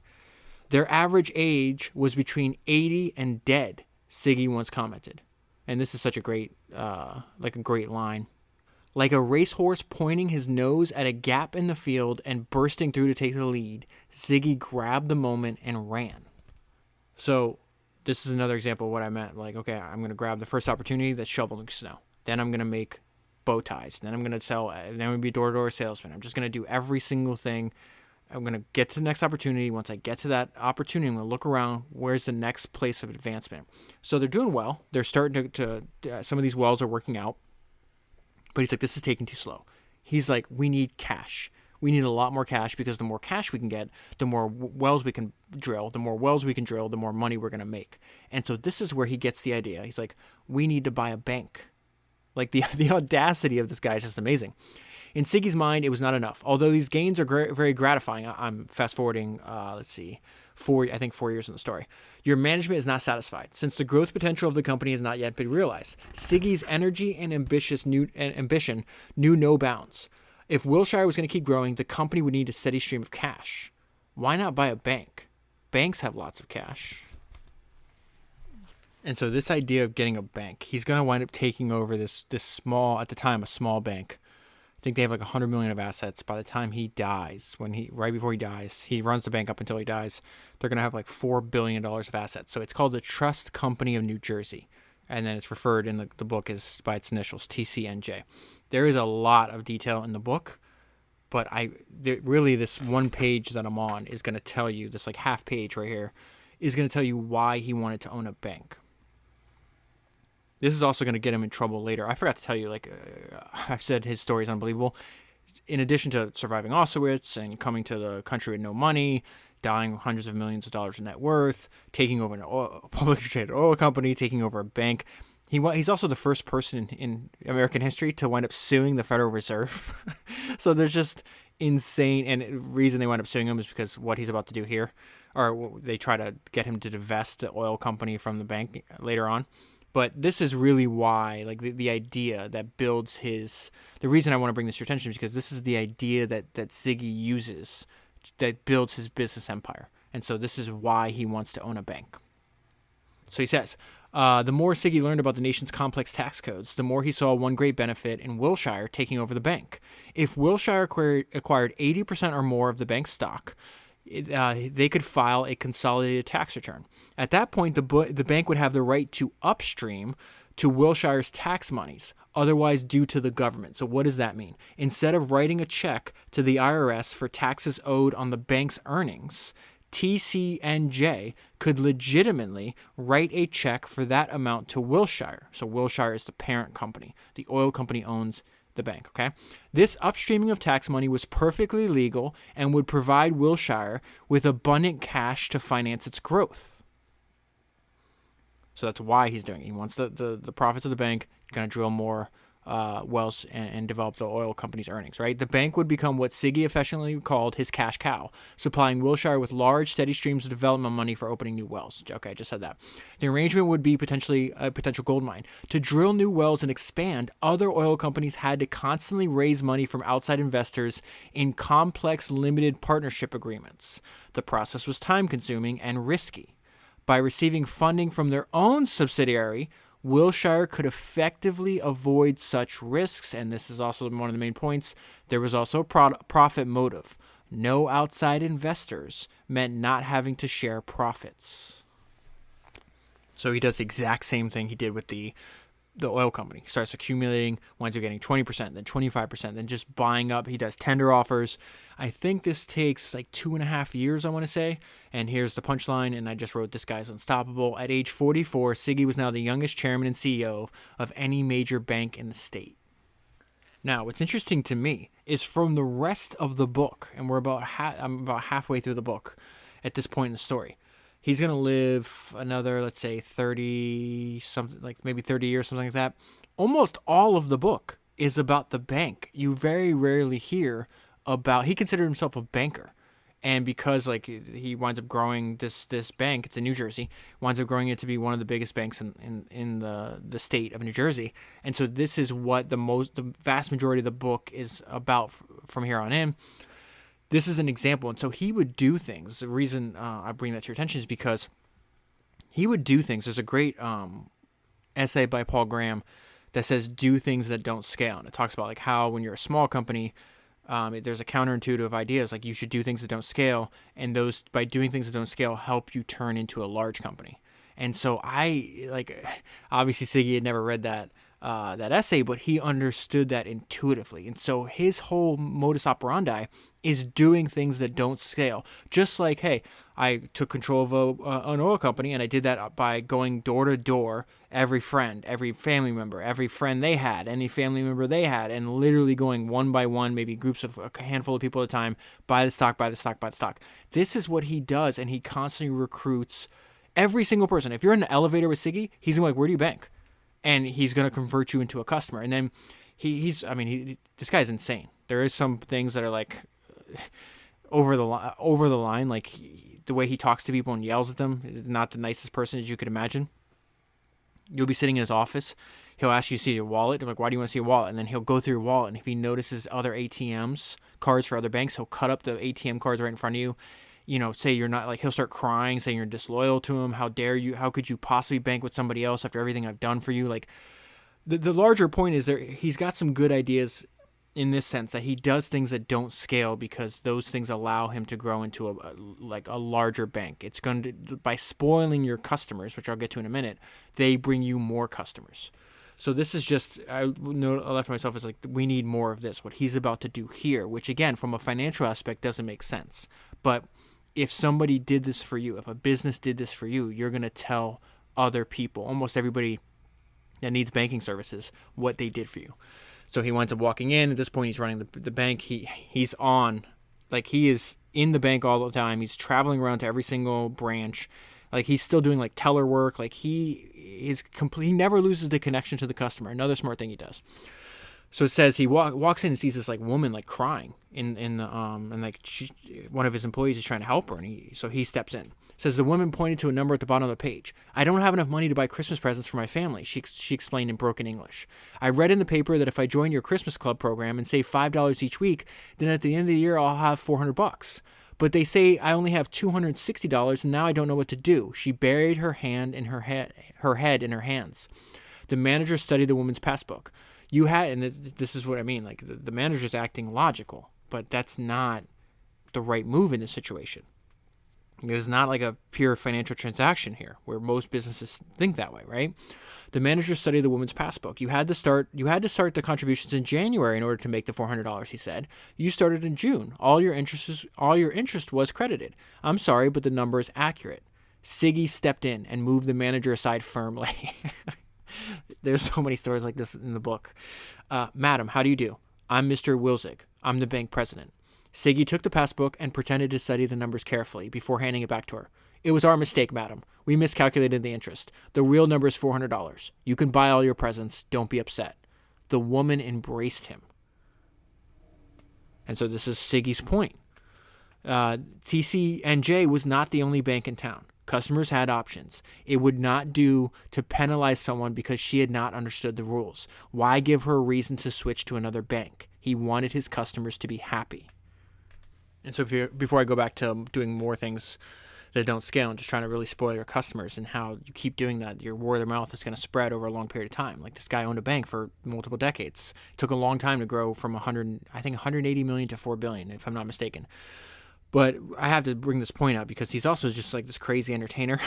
Their average age was between 80 and dead, Siggi once commented. And this is such a great line. Like a racehorse pointing his nose at a gap in the field and bursting through to take the lead, Siggi grabbed the moment and ran. So this is another example of what I meant. Like, okay, I'm going to grab the first opportunity that's shoveling snow. Then I'm going to make bow ties. Then I'm going to sell. Then I'm going to be a door-to-door salesman. I'm just going to do every single thing. I'm going to get to the next opportunity. Once I get to that opportunity, I'm going to look around. Where's the next place of advancement? So they're doing well. They're starting to some of these wells are working out. But he's like, this is taking too slow. He's like, we need cash. We need a lot more cash, because the more cash we can get, the more wells we can drill. The more wells we can drill, the more money we're going to make. And so this is where he gets the idea. He's like, we need to buy a bank. Like, the audacity of this guy is just amazing. In Siggi's mind, it was not enough. Although these gains are very gratifying. I'm fast forwarding, 4 years in the story. Your management is not satisfied, since the growth potential of the company has not yet been realized. Siggi's energy and ambition knew no bounds. If Wilshire was going to keep growing, the company would need a steady stream of cash. Why not buy a bank? Banks have lots of cash. And so this idea of getting a bank, he's going to wind up taking over this small, at the time, a small bank. I think they have like $100 million of assets. By the time he dies, right before he dies, he runs the bank up until he dies, they're going to have like $4 billion of assets. So it's called the Trust Company of New Jersey. And then it's referred in the book as by its initials, TCNJ. There is a lot of detail in the book, but really this one page that I'm on is going to tell you, this like half page right here, is going to tell you why he wanted to own a bank. This is also going to get him in trouble later. I forgot to tell you, I've said his story is unbelievable. In addition to surviving Auschwitz and coming to the country with no money, dying hundreds of millions of dollars in net worth, taking over a publicly traded oil company, taking over a bank, he's also the first person in American history to wind up suing the Federal Reserve. So there's just insane, and the reason they wind up suing him is because what he's about to do here, or they try to get him to divest the oil company from the bank later on. But this is really why, like, the idea that builds the reason I want to bring this to your attention is because this is the idea that Siggi uses that builds his business empire. And so this is why he wants to own a bank. So he says, the more Siggi learned about the nation's complex tax codes, the more he saw one great benefit in Wilshire taking over the bank. If Wilshire acquired 80% or more of the bank's stock, they could file a consolidated tax return. At that point, the bank would have the right to upstream to Wilshire's tax monies, otherwise due to the government. So what does that mean? Instead of writing a check to the IRS for taxes owed on the bank's earnings, TCNJ could legitimately write a check for that amount to Wilshire. So Wilshire is the parent company. The oil company owns the bank, okay? This upstreaming of tax money was perfectly legal and would provide Wilshire with abundant cash to finance its growth. So that's why he's doing it. He wants the profits of the bank. He's going to drill more wells and develop the oil company's earnings, right? The bank would become what Siggi affectionately called his cash cow, supplying Wilshire with large, steady streams of development money for opening new wells. Okay, I just said that. The arrangement would be potentially a potential gold mine. To drill new wells and expand, other oil companies had to constantly raise money from outside investors in complex limited partnership agreements. The process was time-consuming and risky. By receiving funding from their own subsidiary, Wilshire could effectively avoid such risks, and this is also one of the main points. There was also a profit motive. No outside investors meant not having to share profits. So he does the exact same thing he did with the oil company. He starts accumulating, winds up getting 20%, then 25%, then just buying up. He does tender offers. I think this takes like 2.5 years, I want to say. And here's the punchline, and I just wrote, this guy's unstoppable. At age 44, Siggi was now the youngest chairman and CEO of any major bank in the state. Now, what's interesting to me is from the rest of the book, and I'm about halfway through the book at this point in the story. He's going to live another, let's say, 30 something, like maybe 30 years, something like that. Almost all of the book is about the bank. You very rarely hear about, he considered himself a banker. And because like he winds up growing this bank, it's in New Jersey, winds up growing it to be one of the biggest banks in the state of New Jersey. And so this is what the vast majority of the book is about from here on in. This is an example. And so he would do things. The reason I bring that to your attention is because he would do things. There's a great essay by Paul Graham that says, do things that don't scale. And it talks about like how when you're a small company, there's a counterintuitive ideas like you should do things that don't scale. And those, by doing things that don't scale, help you turn into a large company. And so obviously Siggi had never read that essay, but he understood that intuitively. And so his whole modus operandi is doing things that don't scale. Just like, hey, I took control of an oil company, and I did that by going door to door, every friend, every family member, every friend they had, any family member they had, and literally going one by one, maybe groups of a handful of people at a time, buy the stock, buy the stock, buy the stock. This is what he does, and he constantly recruits every single person. If you're in an elevator with Siggi, he's going to be like, where do you bank? And he's going to convert you into a customer. And then this guy's insane. There is some things that are like over the line, like the way he talks to people and yells at them is not the nicest person as you could imagine. You'll be sitting in his office. He'll ask you to see your wallet. You're like, why do you want to see your wallet? And then he'll go through your wallet. And if he notices other ATMs, cards for other banks, he'll cut up the ATM cards right in front of you. You know, say you're not, like, he'll start crying, saying you're disloyal to him. How dare you? How could you possibly bank with somebody else after everything I've done for you? Like, the larger point is he's got some good ideas in this sense that he does things that don't scale because those things allow him to grow into a larger bank. It's going to, by spoiling your customers, which I'll get to in a minute, they bring you more customers. So this is just, I left for myself, it's like, we need more of this, what he's about to do here, which again, from a financial aspect, doesn't make sense. But if somebody did this for you, if a business did this for you, you're going to tell other people, almost everybody that needs banking services, what they did for you. So he winds up walking in. At this point, he's running the bank. He's on, like, he is in the bank all the time. He's traveling around to every single branch. Like, he's still doing, like, teller work. Like, he never loses the connection to the customer. Another smart thing he does. So it says he walks in and sees this like woman like crying in the and like one of his employees is trying to help her, and he steps in. It says the woman pointed to a number at the bottom of the page. I don't have enough money to buy Christmas presents for my family, she explained in broken English. I read in the paper that if I join your Christmas club program and save $5 each week, then at the end of the year I'll have $400. But they say I only have $260, and now I don't know what to do. She buried her head in her hands. The manager studied the woman's passbook. And this is what I mean, like the manager's acting logical, but that's not the right move in this situation. It's not like a pure financial transaction here, where most businesses think that way, right? The manager studied the woman's passbook. You had to start the contributions in January in order to make the $400, he said. You started in June. All your interest was credited. I'm sorry, but the number is accurate. Siggi stepped in and moved the manager aside firmly. There's so many stories like this in the book. Madam, how do you do? I'm Mr. Wilzig. I'm the bank president. Siggi took the passbook and pretended to study the numbers carefully before handing it back to her. It was our mistake, madam. We miscalculated the interest. The real number is $400. You can buy all your presents. Don't be upset. The woman embraced him. And so this is Siggi's point. TCNJ was not the only bank in town. Customers had options. It would not do to penalize someone because she had not understood the rules. Why give her a reason to switch to another bank? He wanted his customers to be happy. And so before I go back to doing more things that don't scale and just trying to really spoil your customers and how you keep doing that, your word of mouth is going to spread over a long period of time. Like this guy owned a bank for multiple decades. It took a long time to grow from 180 million to 4 billion, if I'm not mistaken. But I have to bring this point up because he's also just like this crazy entertainer.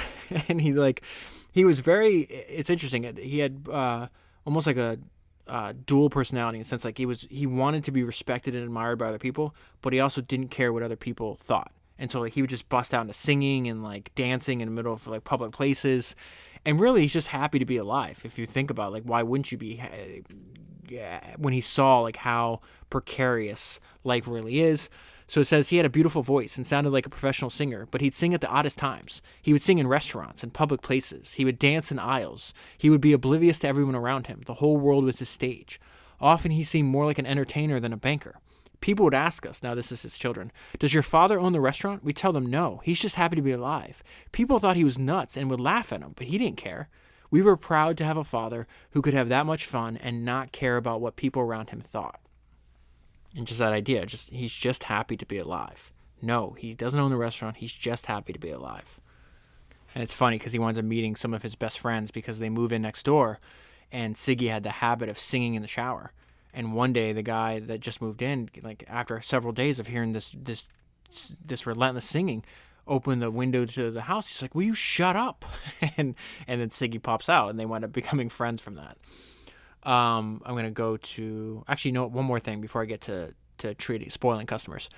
And he was very, it's interesting. He had almost like a dual personality in the sense like he wanted to be respected and admired by other people, but he also didn't care what other people thought. And so like he would just bust out into singing and like dancing in the middle of like public places. And really he's just happy to be alive. If you think about like, why wouldn't you be when he saw like how precarious life really is. So it says he had a beautiful voice and sounded like a professional singer, but he'd sing at the oddest times. He would sing in restaurants and public places. He would dance in aisles. He would be oblivious to everyone around him. The whole world was his stage. Often he seemed more like an entertainer than a banker. People would ask us, now this is his children, does your father own the restaurant? We tell them no. He's just happy to be alive. People thought he was nuts and would laugh at him, but he didn't care. We were proud to have a father who could have that much fun and not care about what people around him thought. And just that idea, he's just happy to be alive. No, he doesn't own the restaurant. He's just happy to be alive. And it's funny because he winds up meeting some of his best friends because they move in next door, and Siggi had the habit of singing in the shower. And one day, the guy that just moved in, like after several days of hearing this relentless singing, opened the window to the house. He's like, "Will you shut up?" and then Siggi pops out, and they wind up becoming friends from that. I'm going to go to, actually, no, one more thing before I get to spoiling customers.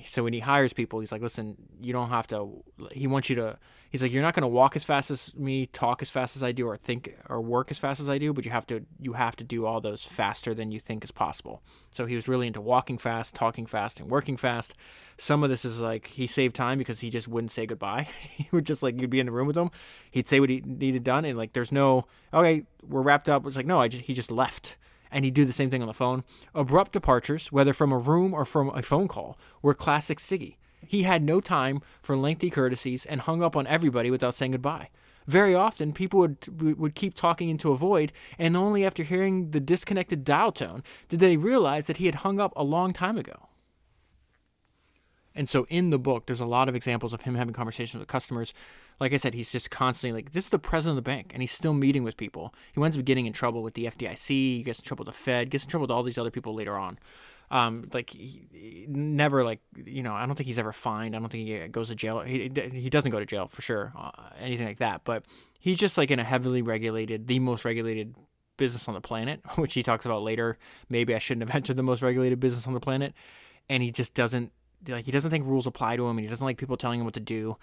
So when he hires people, he's like, listen, you don't have to, he wants you to, he's like, you're not going to walk as fast as me, talk as fast as I do, or think or work as fast as I do, but you have to do all those faster than you think is possible. So he was really into walking fast, talking fast, and working fast. Some of this is like, he saved time because he just wouldn't say goodbye. He would just like, you'd be in the room with him. He'd say what he needed done. And like, there's no, okay, we're wrapped up. It's like, no, he just left. And he'd do the same thing on the phone. Abrupt departures, whether from a room or from a phone call, were classic Siggi. He had no time for lengthy courtesies and hung up on everybody without saying goodbye. Very often, people would keep talking into a void, and only after hearing the disconnected dial tone did they realize that he had hung up a long time ago. And so in the book, there's a lot of examples of him having conversations with customers. Like I said, he's just constantly like, this is the president of the bank, and he's still meeting with people. He winds up getting in trouble with the FDIC, he gets in trouble with the Fed, gets in trouble with all these other people later on. He never, like, you know, I don't think he's ever fined. I don't think he goes to jail. He doesn't go to jail for sure, anything like that. But he's just like in a heavily regulated, the most regulated business on the planet, which he talks about later. Maybe I shouldn't have entered the most regulated business on the planet. And he just doesn't, like, he doesn't think rules apply to him, and he doesn't like people telling him what to do.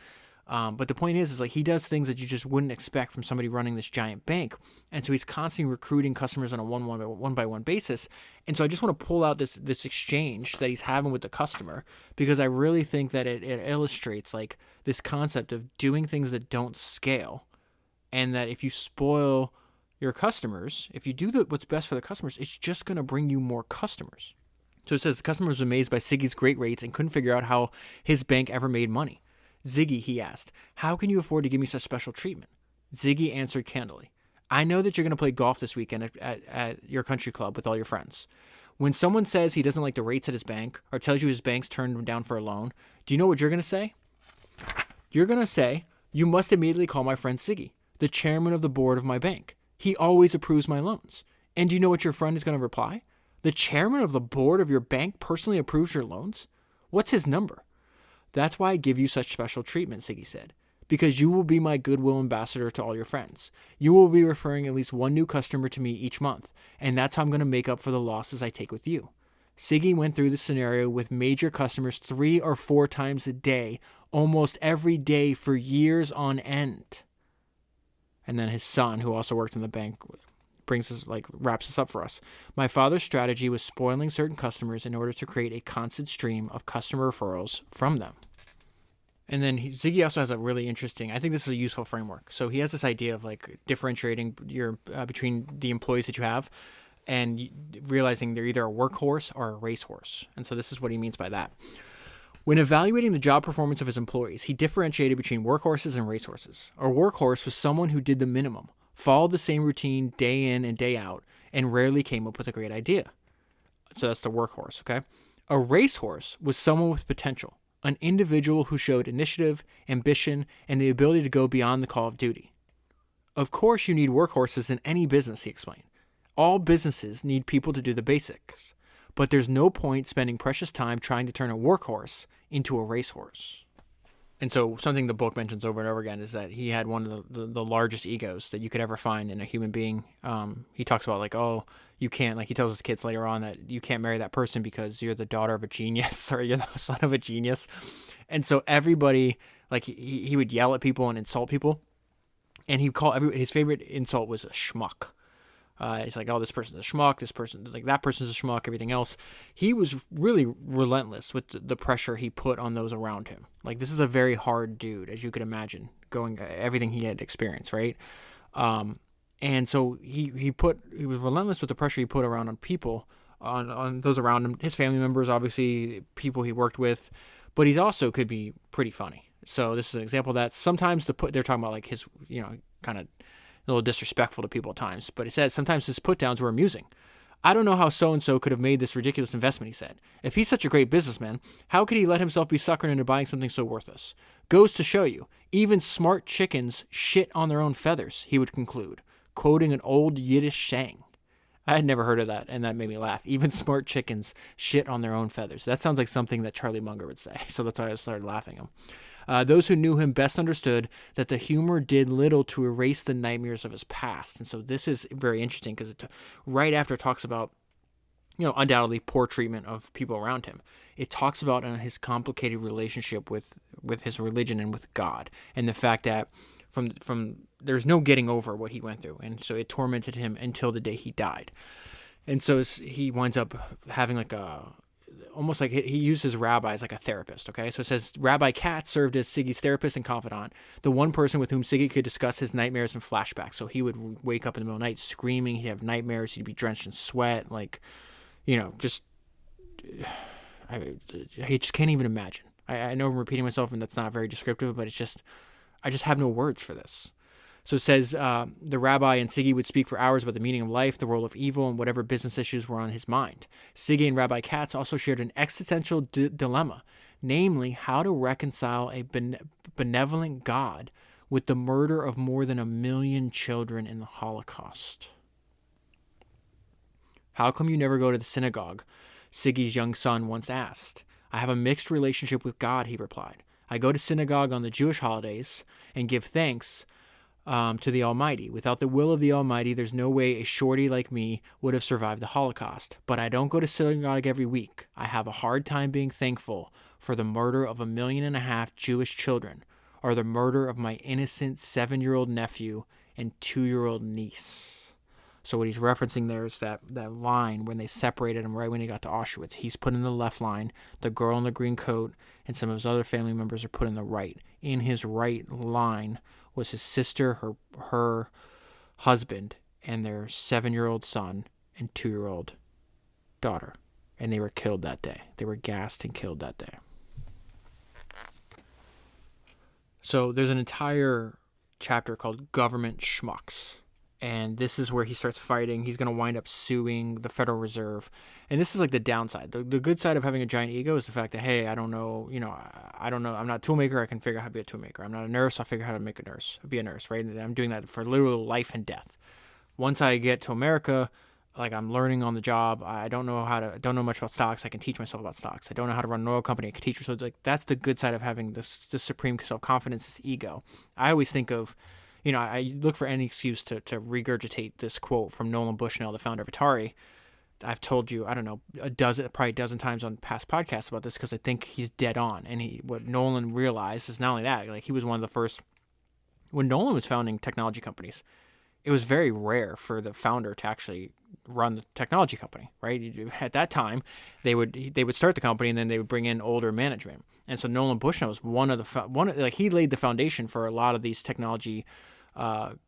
But the point is like he does things that you just wouldn't expect from somebody running this giant bank. And so he's constantly recruiting customers on a one by one basis. And so I just want to pull out this exchange that he's having with the customer, because I really think that it illustrates like this concept of doing things that don't scale, and that if you spoil your customers, if you do what's best for the customers, it's just going to bring you more customers. So it says the customer was amazed by Siggi's great rates and couldn't figure out how his bank ever made money. Siggi, he asked, how can you afford to give me such special treatment? Siggi answered candidly, I know that you're going to play golf this weekend at your country club with all your friends. When someone says he doesn't like the rates at his bank or tells you his bank's turned him down for a loan, do you know what you're going to say? You're going to say, you must immediately call my friend Siggi, the chairman of the board of my bank. He always approves my loans. And do you know what your friend is going to reply? The chairman of the board of your bank personally approves your loans? What's his number? That's why I give you such special treatment, Siggi said, because you will be my goodwill ambassador to all your friends. You will be referring at least one new customer to me each month, and that's how I'm going to make up for the losses I take with you. Siggi went through the scenario with major customers 3 or 4 times a day, almost every day for years on end. And then his son, who also worked in the bank, wraps this up for us. My father's strategy was spoiling certain customers in order to create a constant stream of customer referrals from them. And then Siggi also has a really interesting, I think this is a useful framework. So he has this idea of differentiating your between the employees that you have and realizing they're either a workhorse or a racehorse. And so this is what he means by that. When evaluating the job performance of his employees, he differentiated between workhorses and racehorses. A workhorse was someone who did the minimum, followed the same routine day in and day out, and rarely came up with a great idea. So that's the workhorse, okay? A racehorse was someone with potential, an individual who showed initiative, ambition, and the ability to go beyond the call of duty. Of course you need workhorses in any business, he explained. All businesses need people to do the basics, but there's no point spending precious time trying to turn a workhorse into a racehorse. And so something the book mentions over and over again is that he had one of the largest egos that you could ever find in a human being. He talks about you can't, he tells his kids later on that you can't marry that person because you're the daughter of a genius or you're the son of a genius. And so everybody, he would yell at people and insult people. And he'd call his favorite insult was a schmuck. He's like, oh, this person's a schmuck, this person, that person's a schmuck, everything else. He was really relentless with the pressure he put on those around him. This is a very hard dude, as you could imagine, going everything he had experienced, right? And so he was relentless with the pressure he put around on people, on those around him, his family members, obviously, people he worked with, but he also could be pretty funny. So this is an example of that. Sometimes they're talking about his, kind of a little disrespectful to people at times, but he says sometimes his put-downs were amusing. I don't know how so-and-so could have made this ridiculous investment, he said. If he's such a great businessman, how could he let himself be suckered into buying something so worthless? Goes to show you, even smart chickens shit on their own feathers, he would conclude, quoting an old Yiddish saying. I had never heard of that, and that made me laugh. Even smart chickens shit on their own feathers. That sounds like something that Charlie Munger would say, so that's why I started laughing at him. Those who knew him best understood that the humor did little to erase the nightmares of his past. And so this is very interesting because right after it talks about, undoubtedly poor treatment of people around him, it talks about his complicated relationship with his religion and with God, and the fact that from there's no getting over what he went through. And so it tormented him until the day he died. And so he winds up having almost like he used his rabbi as like a therapist, okay? So it says, Rabbi Katz served as Siggi's therapist and confidant, the one person with whom Siggi could discuss his nightmares and flashbacks. So he would wake up in the middle of the night screaming, he'd have nightmares, he'd be drenched in sweat, I just can't even imagine. I know I'm repeating myself and that's not very descriptive, but I just have no words for this. So it says the rabbi and Siggi would speak for hours about the meaning of life, the role of evil, and whatever business issues were on his mind. Siggi and Rabbi Katz also shared an existential dilemma, namely how to reconcile a benevolent God with the murder of more than 1 million children in the Holocaust. How come you never go to the synagogue? Siggi's young son once asked. I have a mixed relationship with God, he replied. I go to synagogue on the Jewish holidays and give thanks to the Almighty. Without the will of the Almighty, there's no way a shorty like me would have survived the Holocaust. But I don't go to synagogue every week. I have a hard time being thankful for the murder of 1.5 million Jewish children, or the murder of my innocent 7-year-old nephew and 2-year-old niece. So what he's referencing there is that line when they separated him right when he got to Auschwitz. He's put in the left line. The girl in the green coat and some of his other family members are put in the right. In his right line was his sister, her husband, and their 7-year-old son and 2-year-old daughter. And they were killed that day. They were gassed and killed that day. So there's an entire chapter called Government Schmucks. And this is where he starts fighting. He's going to wind up suing the Federal Reserve. And this is like the downside. The good side of having a giant ego is the fact that, hey, I don't know. I'm not a toolmaker. I can figure out how to be a toolmaker. I'm not a nurse. I'll figure out how to be a nurse, right? And I'm doing that for literal life and death. Once I get to America, like I'm learning on the job. I don't know much about stocks. I can teach myself about stocks. I don't know how to run an oil company. I can teach myself. Like that's the good side of having this supreme self-confidence, this ego. I always think of, I look for any excuse to regurgitate this quote from Nolan Bushnell, the founder of Atari. I've told you, I don't know, probably a dozen times on past podcasts about this because I think he's dead on. And what Nolan realized is not only that, like he was one of the first, when Nolan was founding technology companies, it was very rare for the founder to actually run the technology company, right? At that time, they would start the company and then they would bring in older management. And so Nolan Bushnell was he laid the foundation for a lot of these technology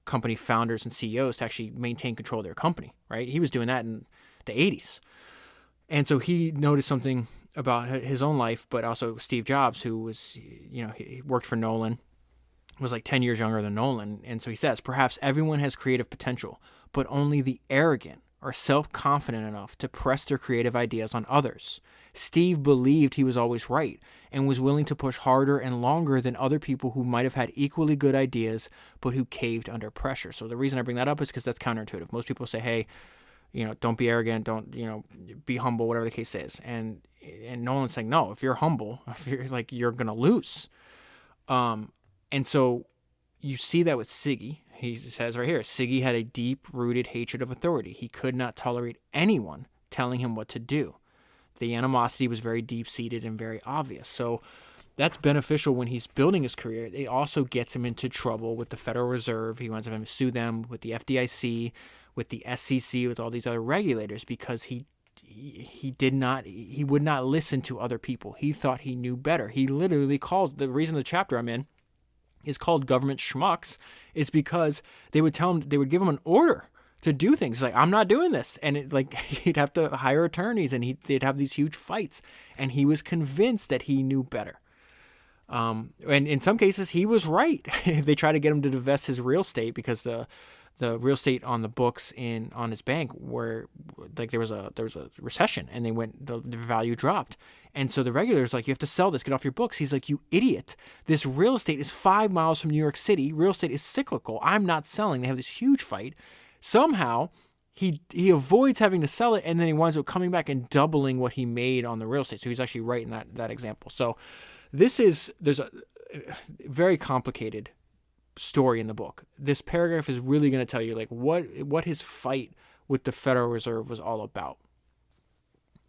company founders and CEOs to actually maintain control of their company, right? He was doing that in the 80s. And so he noticed something about his own life, but also Steve Jobs, who was, he worked for Nolan, was like 10 years younger than Nolan. And so he says, perhaps everyone has creative potential, but only the arrogant are self-confident enough to press their creative ideas on others. Steve believed he was always right and was willing to push harder and longer than other people who might have had equally good ideas, but who caved under pressure. So the reason I bring that up is because that's counterintuitive. Most people say, hey, don't be arrogant, don't, be humble, whatever the case is. And Nolan's saying, no, if you're humble, if you're like, you're going to lose. And so you see that with Siggi. He says right here, Siggi had a deep-rooted hatred of authority. He could not tolerate anyone telling him what to do. The animosity was very deep-seated and very obvious. So that's beneficial when he's building his career. It also gets him into trouble with the Federal Reserve. He winds up having to sue them with the FDIC, with the SEC, with all these other regulators because he would not listen to other people. He thought he knew better. He literally calls, the reason the chapter I'm in is called Government Schmucks is because they would give him an order to do things. Like, I'm not doing this. And he'd have to hire attorneys and they'd have these huge fights. And he was convinced that he knew better. And in some cases he was right. They tried to get him to divest his real estate because the real estate on the books on his bank where there was a recession and the value dropped. And so the regulators you have to sell this, get off your books. He's like, you idiot. This real estate is 5 miles from New York City. Real estate is cyclical. I'm not selling. They have this huge fight. Somehow he avoids having to sell it. And then he winds up coming back and doubling what he made on the real estate. So he's actually right in that example. So there's a very complicated story in the book. This paragraph is really going to tell you what his fight with the Federal Reserve was all about.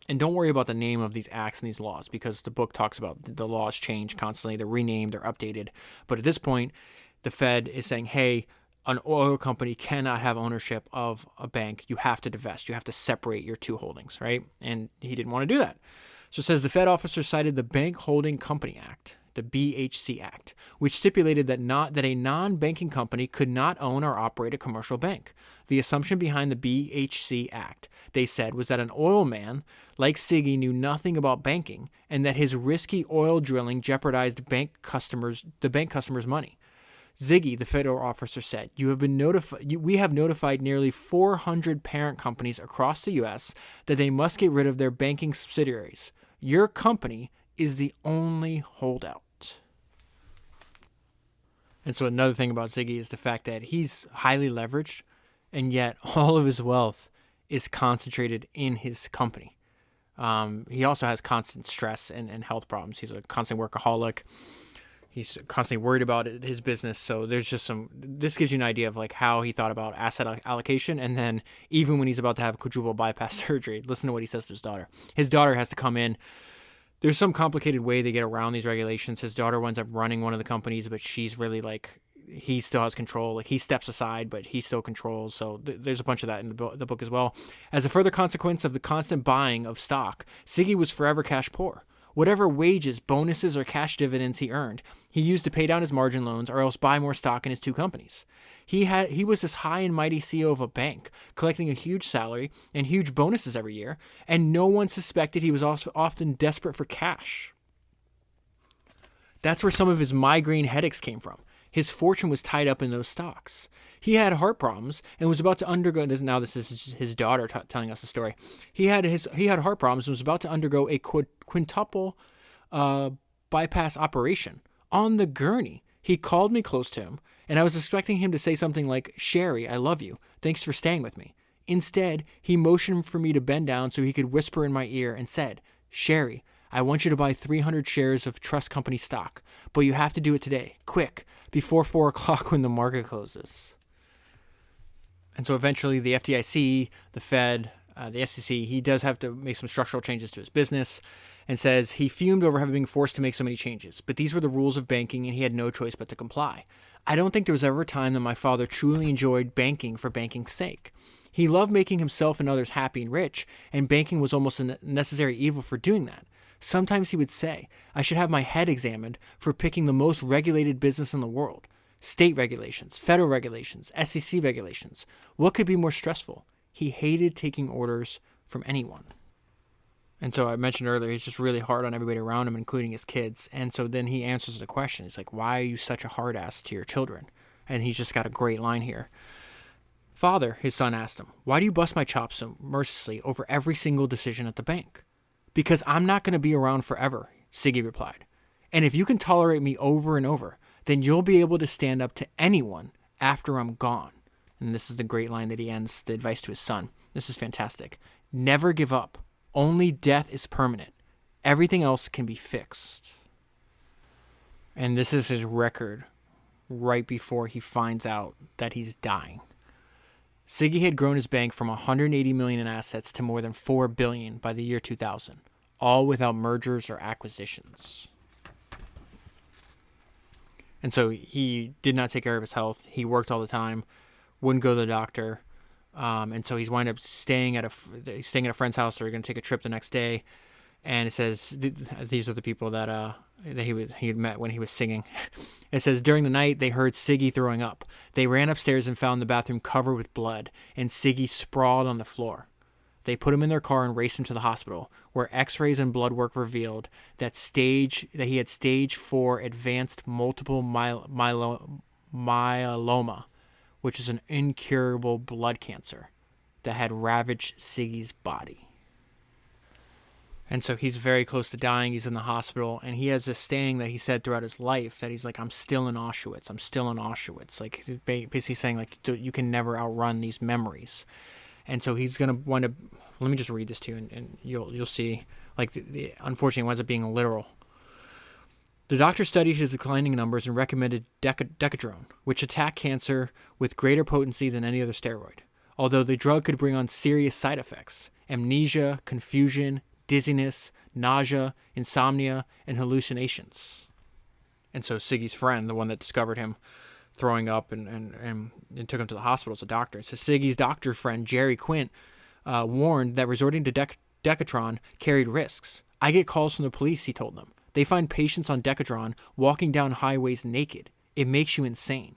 And don't worry about the name of these acts and these laws because the book talks about the laws change constantly. They're renamed, they're updated. But at this point, the Fed is saying, hey, an oil company cannot have ownership of a bank. You have to divest. You have to separate your two holdings, right? And he didn't want to do that. So it says the Fed officer cited the Bank Holding Company Act, the BHC Act, which stipulated that a non-banking company could not own or operate a commercial bank. The assumption behind the BHC Act, they said, was that an oil man like Siggi knew nothing about banking and that his risky oil drilling jeopardized the bank customers' money. Siggi, the federal officer, said, we have notified nearly 400 parent companies across the U.S. that they must get rid of their banking subsidiaries. Your company is the only holdout. And so another thing about Siggi is the fact that he's highly leveraged, and yet all of his wealth is concentrated in his company. He also has constant stress and health problems. He's a constant workaholic. He's constantly worried about his business. So there's just this gives you an idea of how he thought about asset allocation. And then even when he's about to have quadruple bypass surgery, listen to what he says to his daughter. His daughter has to come in. There's some complicated way they get around these regulations. His daughter winds up running one of the companies, but she's really he still has control. He steps aside, but he still controls. So there's a bunch of that in the book as well. As a further consequence of the constant buying of stock, Siggi was forever cash poor. Whatever wages, bonuses, or cash dividends he earned, he used to pay down his margin loans or else buy more stock in his 2 companies. He was this high and mighty CEO of a bank, collecting a huge salary and huge bonuses every year, and no one suspected he was also often desperate for cash. That's where some of his migraine headaches came from. His fortune was tied up in those stocks. He had heart problems and was about to undergo this. Now this is his daughter telling us the story. He had heart problems and was about to undergo a quintuple bypass operation. On the gurney, he called me close to him, and I was expecting him to say something like, "Sherry, I love you. Thanks for staying with me." Instead, he motioned for me to bend down so he could whisper in my ear and said, "Sherry, I want you to buy 300 shares of Trust Company stock, but you have to do it today, quick, before 4 o'clock when the market closes." And so eventually the FDIC, the Fed, the SEC, he does have to make some structural changes to his business, and says he fumed over having been forced to make so many changes. But these were the rules of banking and he had no choice but to comply. I don't think there was ever a time that my father truly enjoyed banking for banking's sake. He loved making himself and others happy and rich, and banking was almost a necessary evil for doing that. Sometimes he would say, I should have my head examined for picking the most regulated business in the world. State regulations, federal regulations, SEC regulations. What could be more stressful? He hated taking orders from anyone. And so I mentioned earlier, he's just really hard on everybody around him, including his kids. And so then he answers the question. He's like, why are you such a hard ass to your children? And he's just got a great line here. Father, his son asked him, why do you bust my chops so mercilessly over every single decision at the bank? Because I'm not going to be around forever, Siggi replied. And if you can tolerate me over and over, then you'll be able to stand up to anyone after I'm gone. And this is the great line that he ends the advice to his son. This is fantastic. Never give up. Only death is permanent. Everything else can be fixed. And this is his record right before he finds out that he's dying. Siggi had grown his bank from $180 million in assets to more than $4 billion by the year 2000, all without mergers or acquisitions. And so he did not take care of his health. He worked all the time, wouldn't go to the doctor. And so he's wind up staying at a friend's house. They're going to take a trip the next day. And it says, these are the people that he had met when he was singing. It says, during the night, they heard Siggi throwing up. They ran upstairs and found the bathroom covered with blood, and Siggi sprawled on the floor. They put him in their car and raced him to the hospital, where x-rays and blood work revealed that he had stage 4 advanced multiple myeloma, which is an incurable blood cancer that had ravaged Siggi's body. And so he's very close to dying. He's in the hospital, and he has this saying that he said throughout his life that he's like, I'm still in Auschwitz. I'm still in Auschwitz. Like, basically saying, like, you can never outrun these memories. And so he's going to wind up, let me just read this to you, and you'll see, like, unfortunately, it winds up being literal. The doctor studied his declining numbers and recommended Decadrone, which attacked cancer with greater potency than any other steroid, although the drug could bring on serious side effects, amnesia, confusion, dizziness, nausea, insomnia, and hallucinations. And so Siggi's friend, the one that discovered him throwing up and took him to the hospital as a doctor, so Siggi's doctor friend, Jerry Quint, warned that resorting to Decadron carried risks. I get calls from the police, he told them. They find patients on Decadron walking down highways naked. It makes you insane.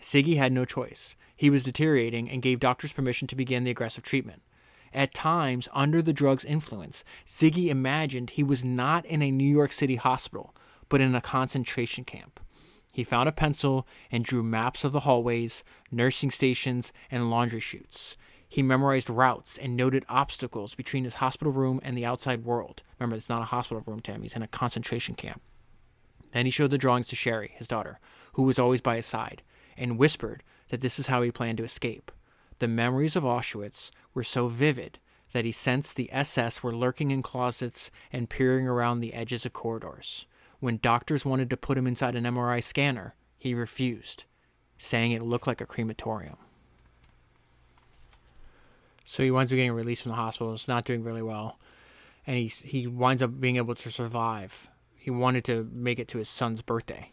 Siggi had no choice. He was deteriorating and gave doctors permission to begin the aggressive treatment. At times, under the drug's influence, Siggi imagined he was not in a New York City hospital, but in a concentration camp. He found a pencil and drew maps of the hallways, nursing stations, and laundry chutes. He memorized routes and noted obstacles between his hospital room and the outside world. Remember, it's not a hospital room to him. He's in a concentration camp. Then he showed the drawings to Sherry, his daughter, who was always by his side, and whispered that this is how he planned to escape. The memories of Auschwitz were so vivid that he sensed the SS were lurking in closets and peering around the edges of corridors. When doctors wanted to put him inside an MRI scanner, he refused, saying it looked like a crematorium. So he winds up getting released from the hospital. It's not doing really well. And he winds up being able to survive. He wanted to make it to his son's birthday.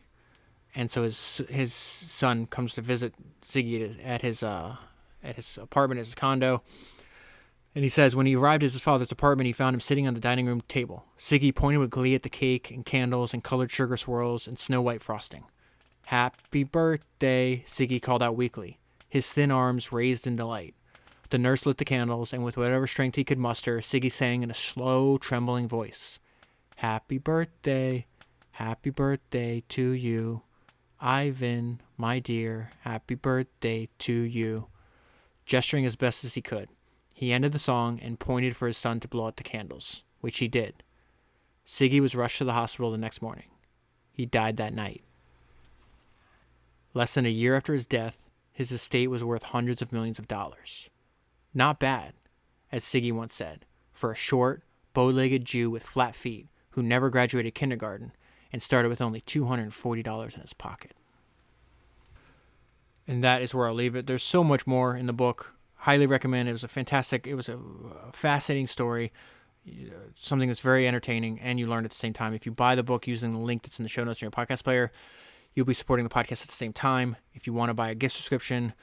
And so his son comes to visit Siggi at his apartment, his condo. And he says, when he arrived at his father's apartment, he found him sitting on the dining room table. Siggi pointed with glee at the cake and candles and colored sugar swirls and snow-white frosting. "Happy birthday," Siggi called out weakly, his thin arms raised in delight. The nurse lit the candles, and with whatever strength he could muster, Siggi sang in a slow, trembling voice. Happy birthday to you. Ivan, my dear, happy birthday to you. Gesturing as best as he could, he ended the song and pointed for his son to blow out the candles, which he did. Siggi was rushed to the hospital the next morning. He died that night. Less than a year after his death, his estate was worth hundreds of millions of dollars. Not bad, as Siggi once said, for a short, bow-legged Jew with flat feet who never graduated kindergarten and started with only $240 in his pocket. And that is where I'll leave it. There's so much more in the book. Highly recommend. It was a fascinating story, something that's very entertaining, and you learn at the same time. If you buy the book using the link that's in the show notes in your podcast player, you'll be supporting the podcast at the same time. If you want to buy a gift subscription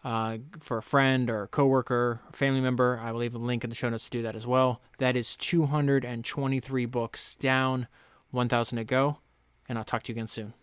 for a friend or a coworker, or family member, I will leave a link in the show notes to do that as well. That is 223 books down, 1,000 to go, and I'll talk to you again soon.